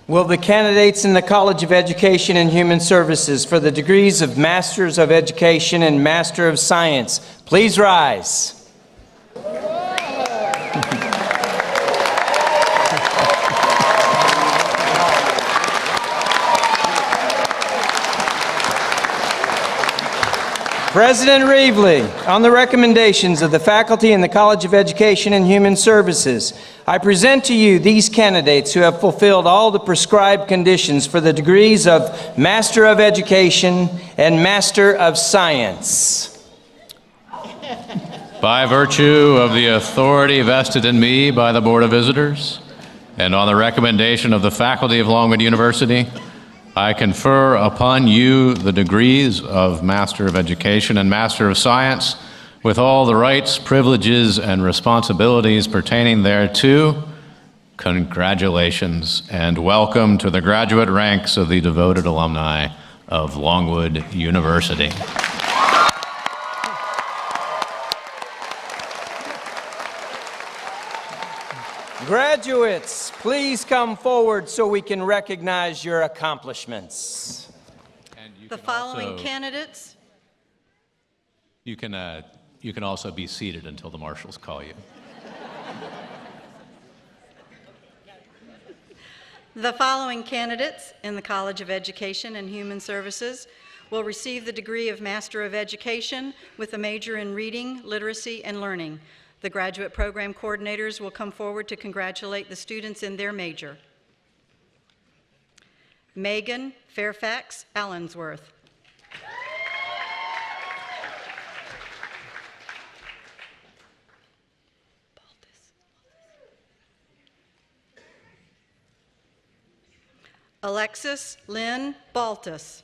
[SPEAKER 11] Will the candidates in the College of Education and Human Services for the degrees of Masters of Education and Master of Science please rise? President Reevely, on the recommendations of the faculty in the College of Education and Human Services, I present to you these candidates who have fulfilled all the prescribed conditions for the degrees of Master of Education and Master of Science.
[SPEAKER 3] By virtue of the authority vested in me by the Board of Visitors and on the recommendation of the faculty of Longwood University, I confer upon you the degrees of Master of Education and Master of Science with all the rights, privileges, and responsibilities pertaining thereto. Congratulations and welcome to the graduate ranks of the devoted alumni of Longwood University.
[SPEAKER 11] Graduates, please come forward so we can recognize your accomplishments.
[SPEAKER 9] The following candidates.
[SPEAKER 3] You can also be seated until the marshals call you.
[SPEAKER 9] The following candidates in the College of Education and Human Services will receive the degree of Master of Education with a major in Reading, Literacy, and Learning. The graduate program coordinators will come forward to congratulate the students in their major. Megan Fairfax Allensworth. Alexis Lynn Baltus.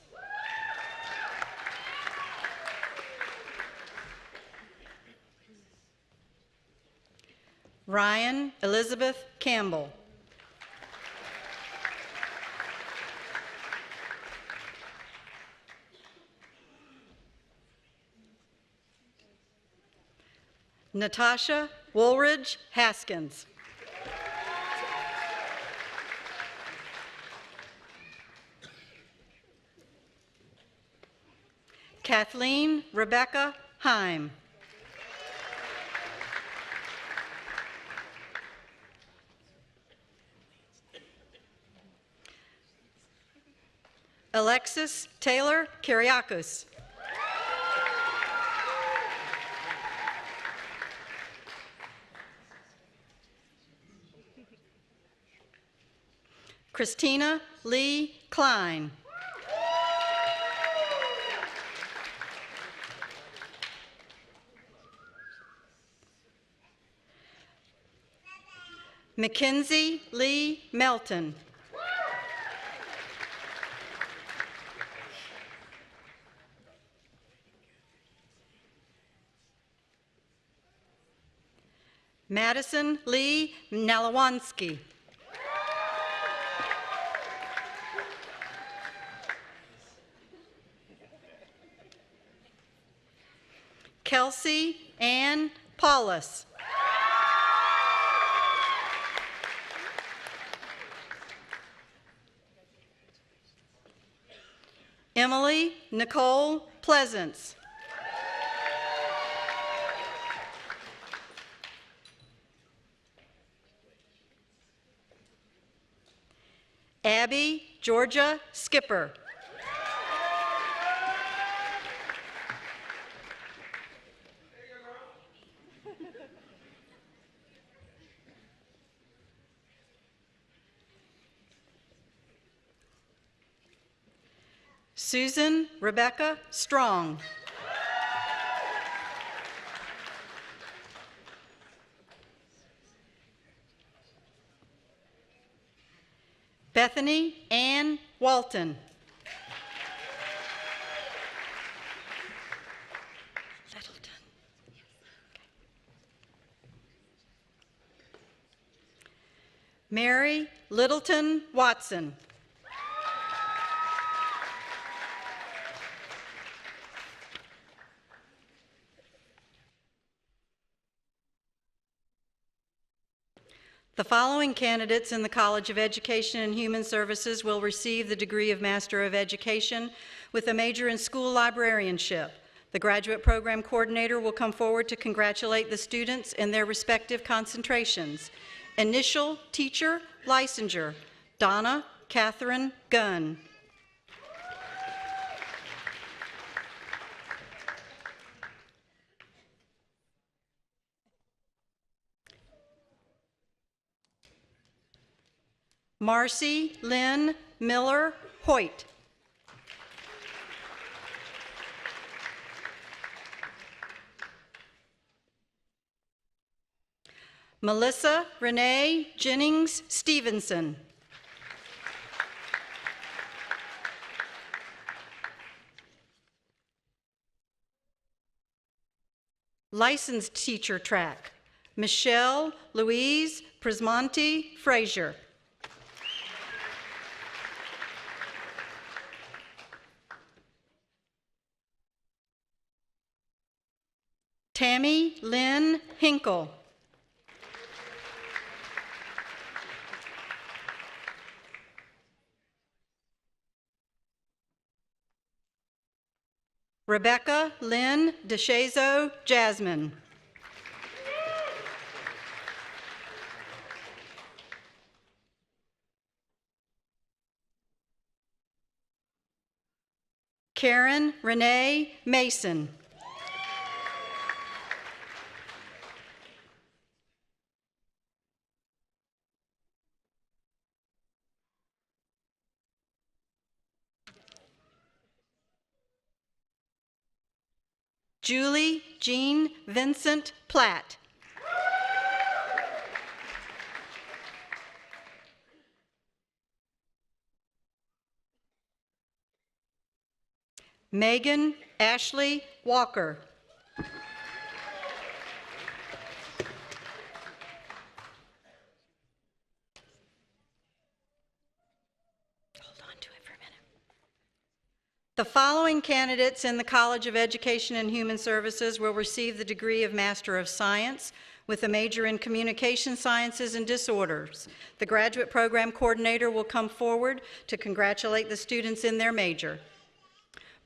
[SPEAKER 9] Ryan Elizabeth Campbell. Natasha Woolridge Haskins. Kathleen Rebecca Heim. Alexis Taylor Kyriakos. Christina Lee Klein. Mackenzie Lee Melton. Madison Lee Nalawansky. Kelsey Ann Paulus. Emily Nicole Pleasance. Abby Georgia Skipper. Susan Rebecca Strong. Bethany Ann Walton. Littleton. Mary Littleton Watson. The following candidates in the College of Education and Human Services will receive the degree of Master of Education with a major in school librarianship. The graduate program coordinator will come forward to congratulate the students in their respective concentrations. Initial teacher licensure, Donna Catherine Gunn. Marcy Lynn Miller Hoyt. Melissa Renee Jennings Stevenson. Licensed teacher track, Michelle Louise Prismonti Frazier. Tammy Lynn Hinkle. Rebecca Lynn DeShazo Jasmine. Karen Renee Mason. Julie Jean Vincent Platt. Megan Ashley Walker. The following candidates in the College of Education and Human Services will receive the degree of Master of Science with a major in Communication Sciences and Disorders. The graduate program coordinator will come forward to congratulate the students in their major.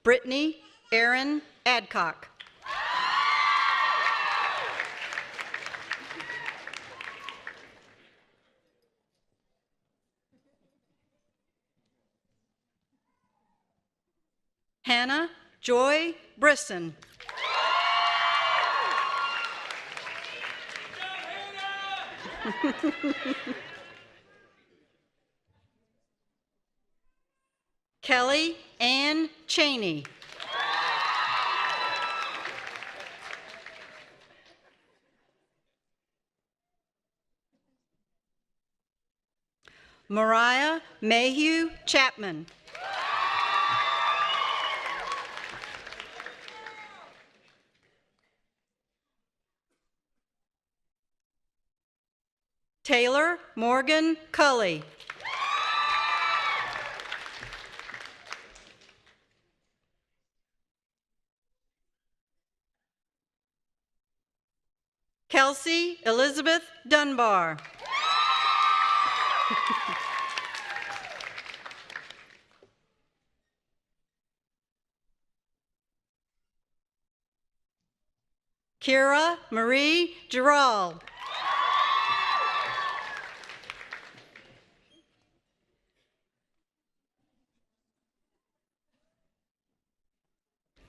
[SPEAKER 9] Brittany Erin Adcock. Hannah Joy Brisson. Kelly Ann Cheney. Mariah Mayhew Chapman. Taylor Morgan Cully. Kelsey Elizabeth Dunbar. Kira Marie Gerald.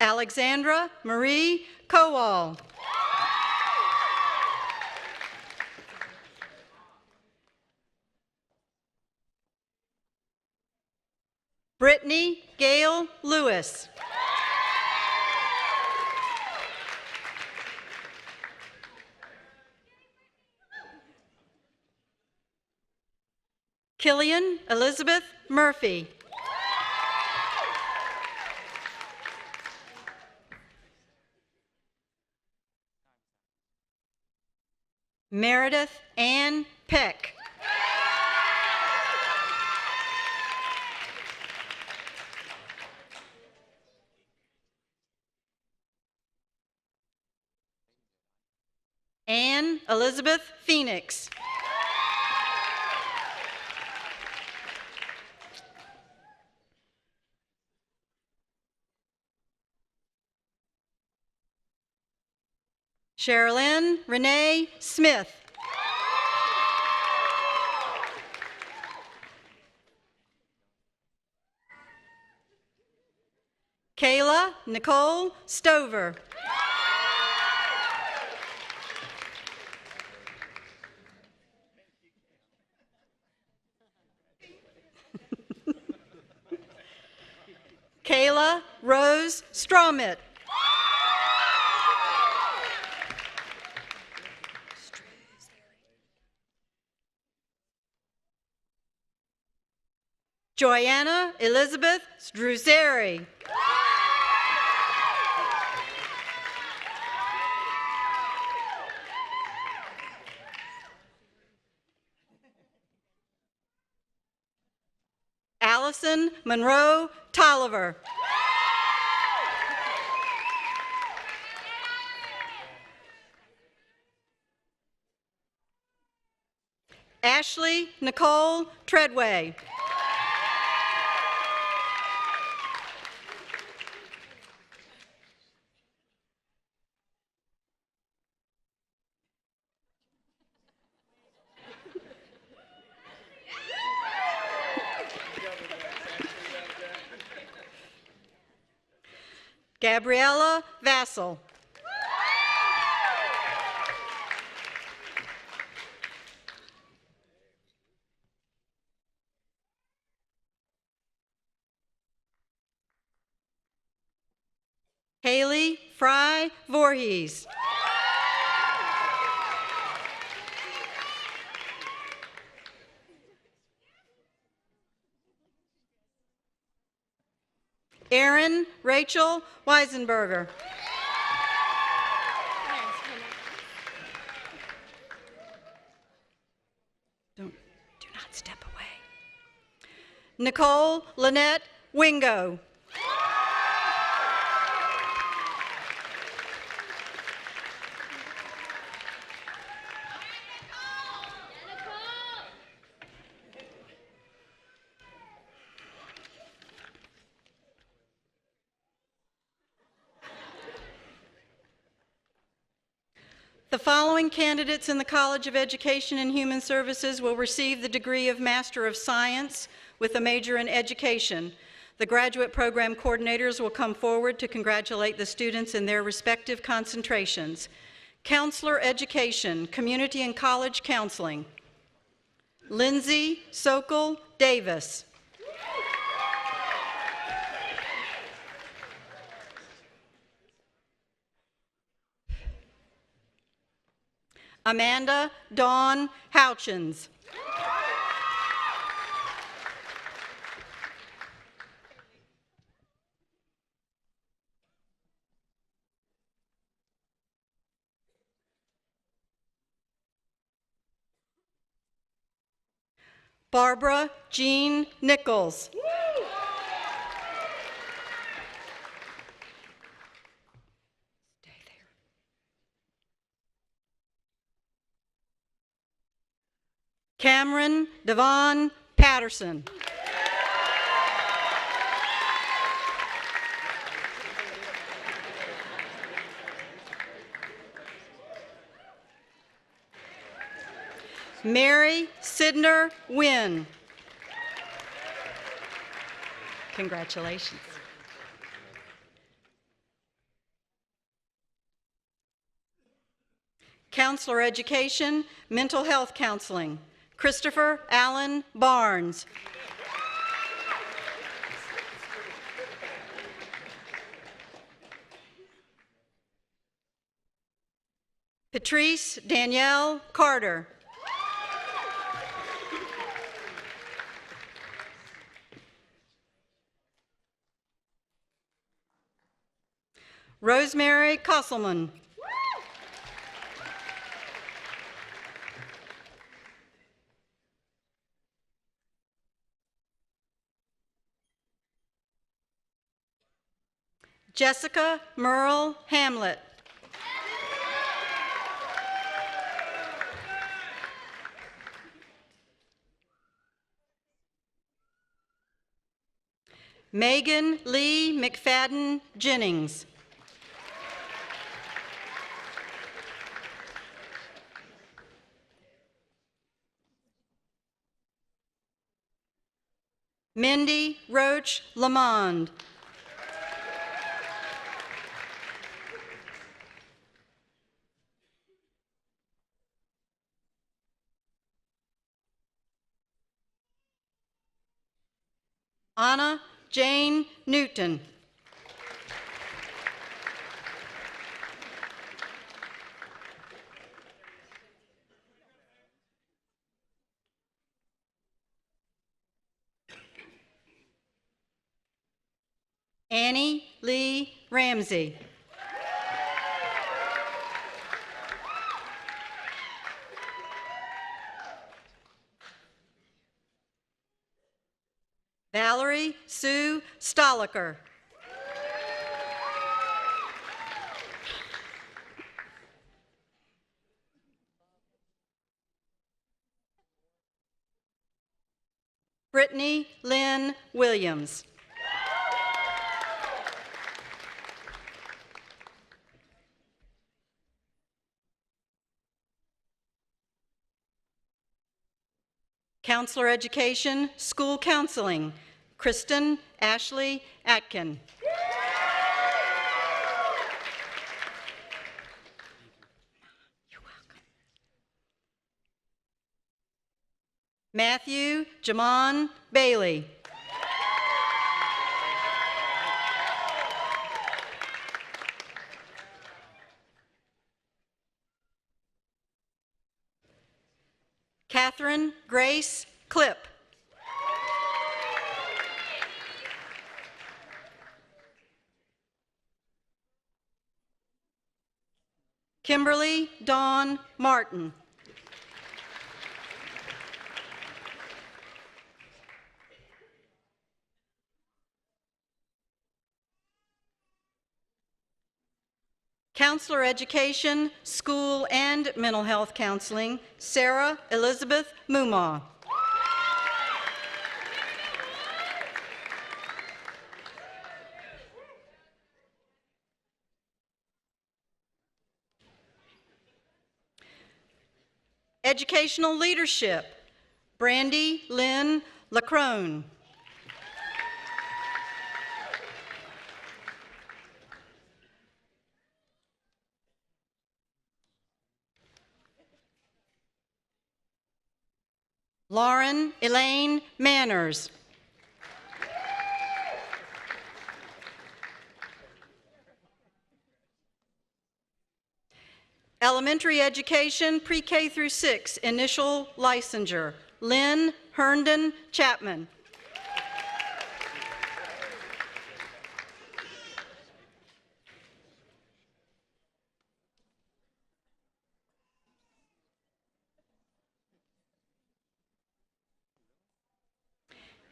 [SPEAKER 9] Alexandra Marie Kowal. Brittany Gail Lewis. Killian Elizabeth Murphy. Meredith Ann Peck. Ann Elizabeth Phoenix. Sherilyn Renee Smith. Kayla Nicole Stover. Kayla Rose Strawmitt. Joyanna Elizabeth Struzeri. Allison Monroe Tolliver. Ashley Nicole Treadway. Gabriella Vassell. Haley Fry Voorhees. Erin Rachel Weisenberger. Do not step away. Nicole Lynette Wingo. The following candidates in the College of Education and Human Services will receive the degree of Master of Science with a major in Education. The graduate program coordinators will come forward to congratulate the students in their respective concentrations. Counselor Education, Community and College Counseling. Lindsay Sokol Davis. Amanda Dawn Houchins. Barbara Jean Nichols. Cameron Devon Patterson. Mary Sidner Wynn. Congratulations. Counselor Education, Mental Health Counseling. Christopher Allen Barnes. Patrice Danielle Carter. Rosemary Kosselman. Jessica Merle Hamlet. Megan Lee McFadden Jennings. Mindy Roach Lamond. Anna Jane Newton. Annie Lee Ramsey. Valerie Sue Stoliker. Brittany Lynn Williams. Counselor Education, School Counseling, Kristen Ashley Atkin. You're welcome. Matthew Jamon Bailey. Catherine Grace Clipp. Kimberly Dawn Martin. Counselor Education, School and Mental Health Counseling, Sarah Elizabeth Mumaw. Educational Leadership, Brandy Lynn Lacrone. Lauren Elaine Manners. Elementary Education, Pre-K through 6, Initial Licensure, Lynn Herndon Chapman.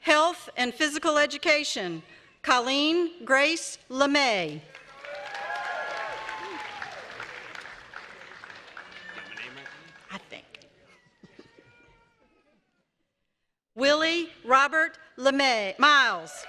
[SPEAKER 9] Health and Physical Education, Colleen Grace LeMay. I think. Willie Robert LeMay Miles.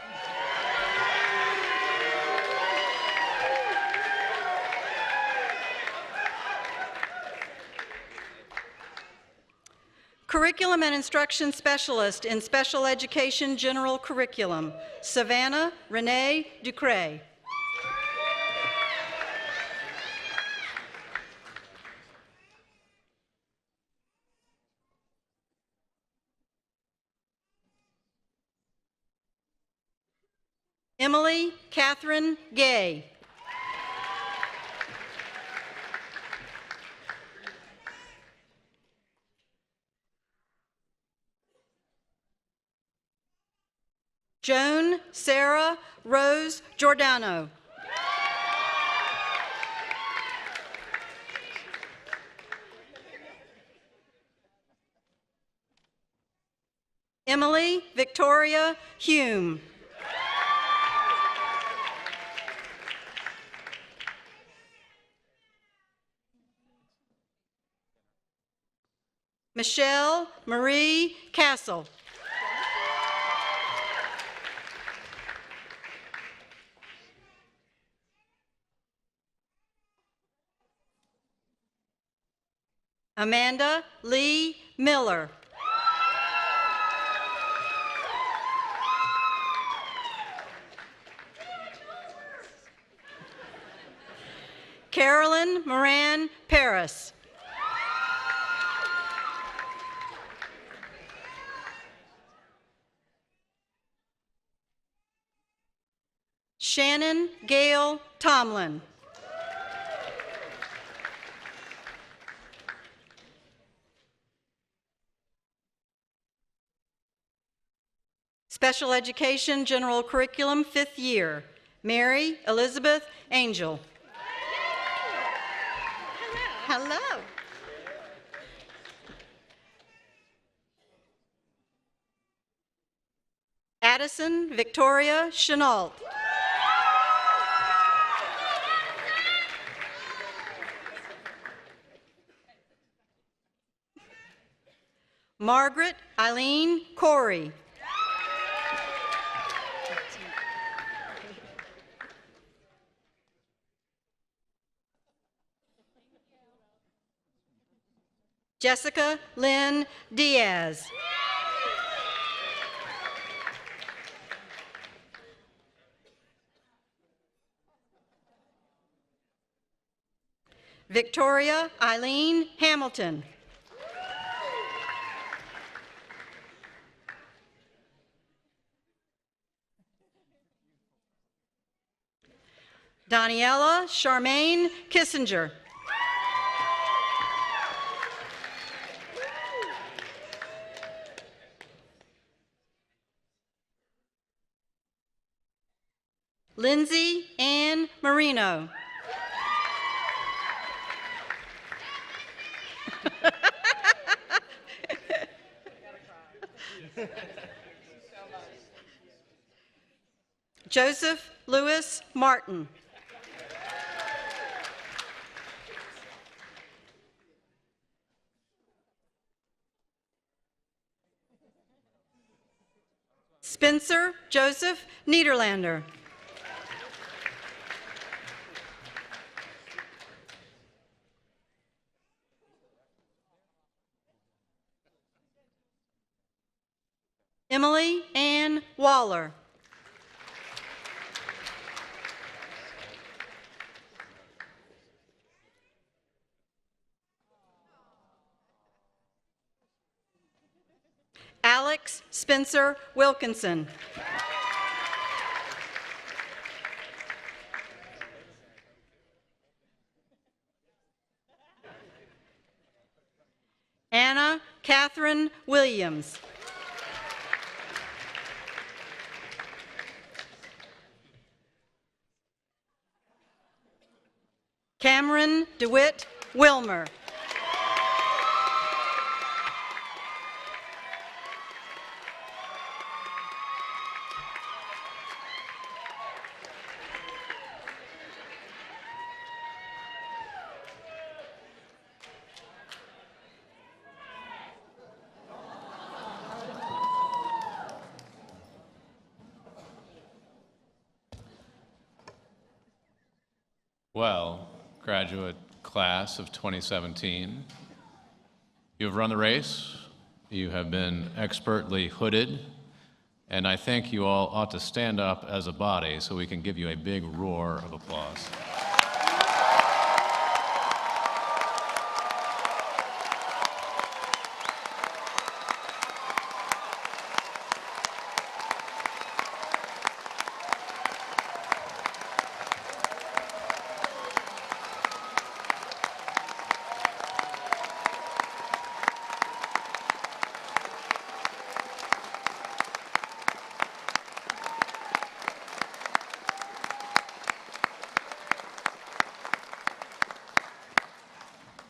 [SPEAKER 9] Curriculum and Instruction Specialist in Special Education General Curriculum, Savannah Renee Ducray. Emily Catherine Gay. Joan Sarah Rose Giordano. Emily Victoria Hume. Michelle Marie Castle. Amanda Lee Miller. Carolyn Moran Paris. Shannon Gail Tomlin. Special Education General Curriculum, 5th year, Mary Elizabeth Angel. Hello. Hello. Addison Victoria Chenault. Margaret Eileen Corey. Jessica Lynn Diaz. Victoria Eileen Hamilton. Daniela Charmaine Kissinger. Lindsay Ann Marino. Joseph Lewis Martin. Spencer Joseph Niederlander. Emily Ann Waller. Alex Spencer Wilkinson. Anna Catherine Williams. Cameron DeWitt Wilmer.
[SPEAKER 3] Well, graduate class of 2017, you have run the race, you have been expertly hooded, and I think you all ought to stand up as a body so we can give you a big roar of applause.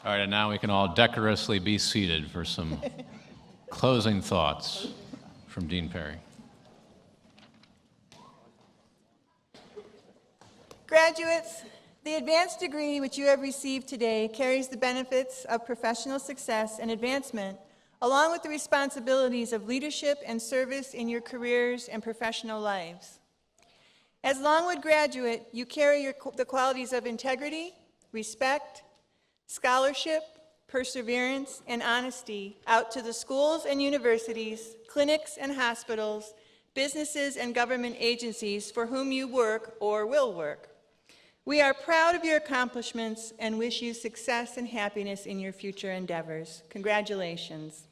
[SPEAKER 3] All right, and now we can all decorously be seated for some closing thoughts from Dean Perry.
[SPEAKER 7] Graduates, the advanced degree which you have received today carries the benefits of professional success and advancement, along with the responsibilities of leadership and service in your careers and professional lives. As Longwood graduate, you carry the qualities of integrity, respect, scholarship, perseverance, and honesty out to the schools and universities, clinics and hospitals, businesses and government agencies for whom you work or will work. We are proud of your accomplishments and wish you success and happiness in your future endeavors. Congratulations.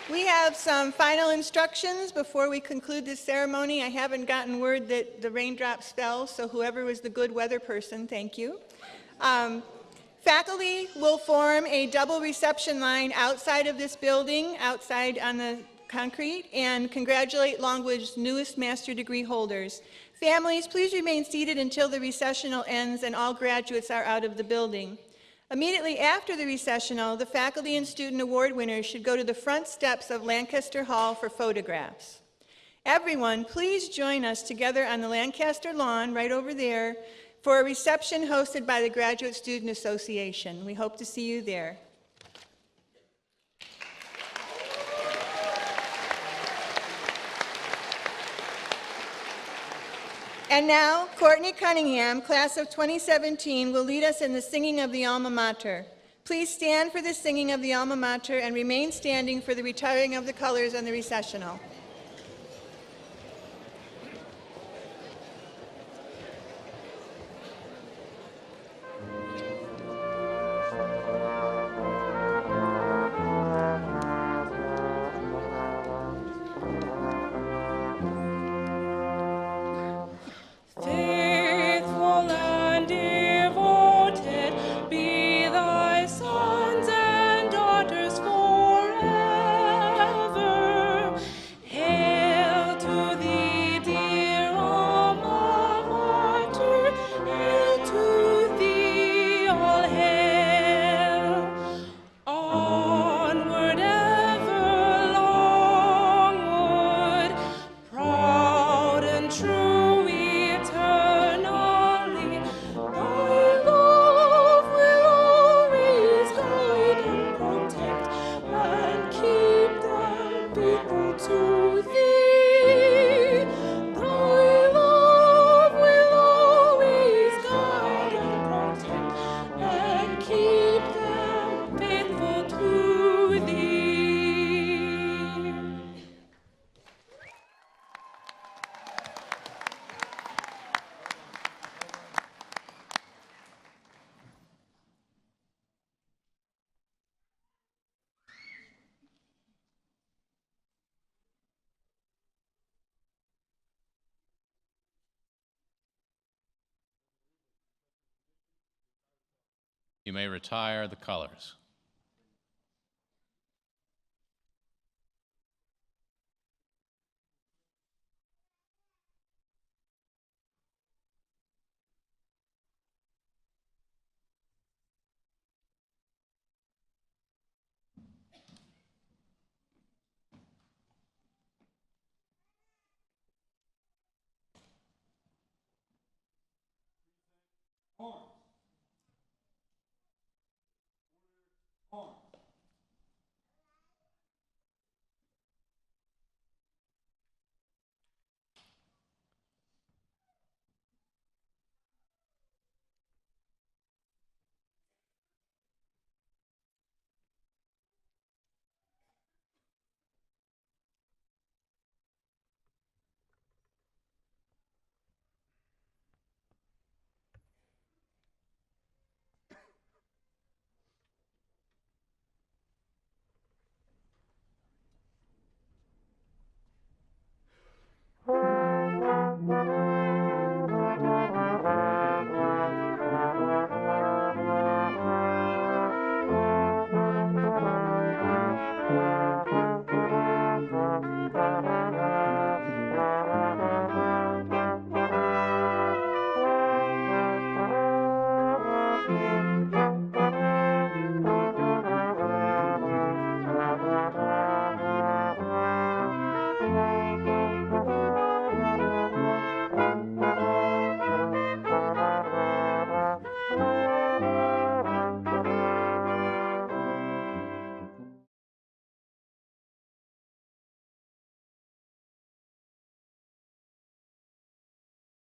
[SPEAKER 7] We have some final instructions before we conclude this ceremony. I haven't gotten word that the raindrops fell, so whoever was the good weather person, thank you. Faculty will form a double reception line outside of this building, outside on the concrete, and congratulate Longwood's newest master degree holders. Families, please remain seated until the recessional ends and all graduates are out of the building. Immediately after the recessional, the faculty and student award winners should go to the front steps of Lancaster Hall for photographs. Everyone, please join us together on the Lancaster lawn right over there for a reception hosted by the Graduate Student Association. We hope to see you there. And now, Courtney Cunningham, class of 2017, will lead us in the singing of the Alma Mater. Please stand for the singing of the Alma Mater and remain standing for the retiring of the colors and the recessional.
[SPEAKER 2] Faithful and devoted be thy sons and daughters forever. Hail to thee, dear Alma Mater, hail to thee, all hail. Onward ever, Longwood, proud and true eternally. Thy love will always guide and protect and keep them faithful to thee. Thy love will always guide and protect and keep them faithful to thee.
[SPEAKER 3] You may retire the colors.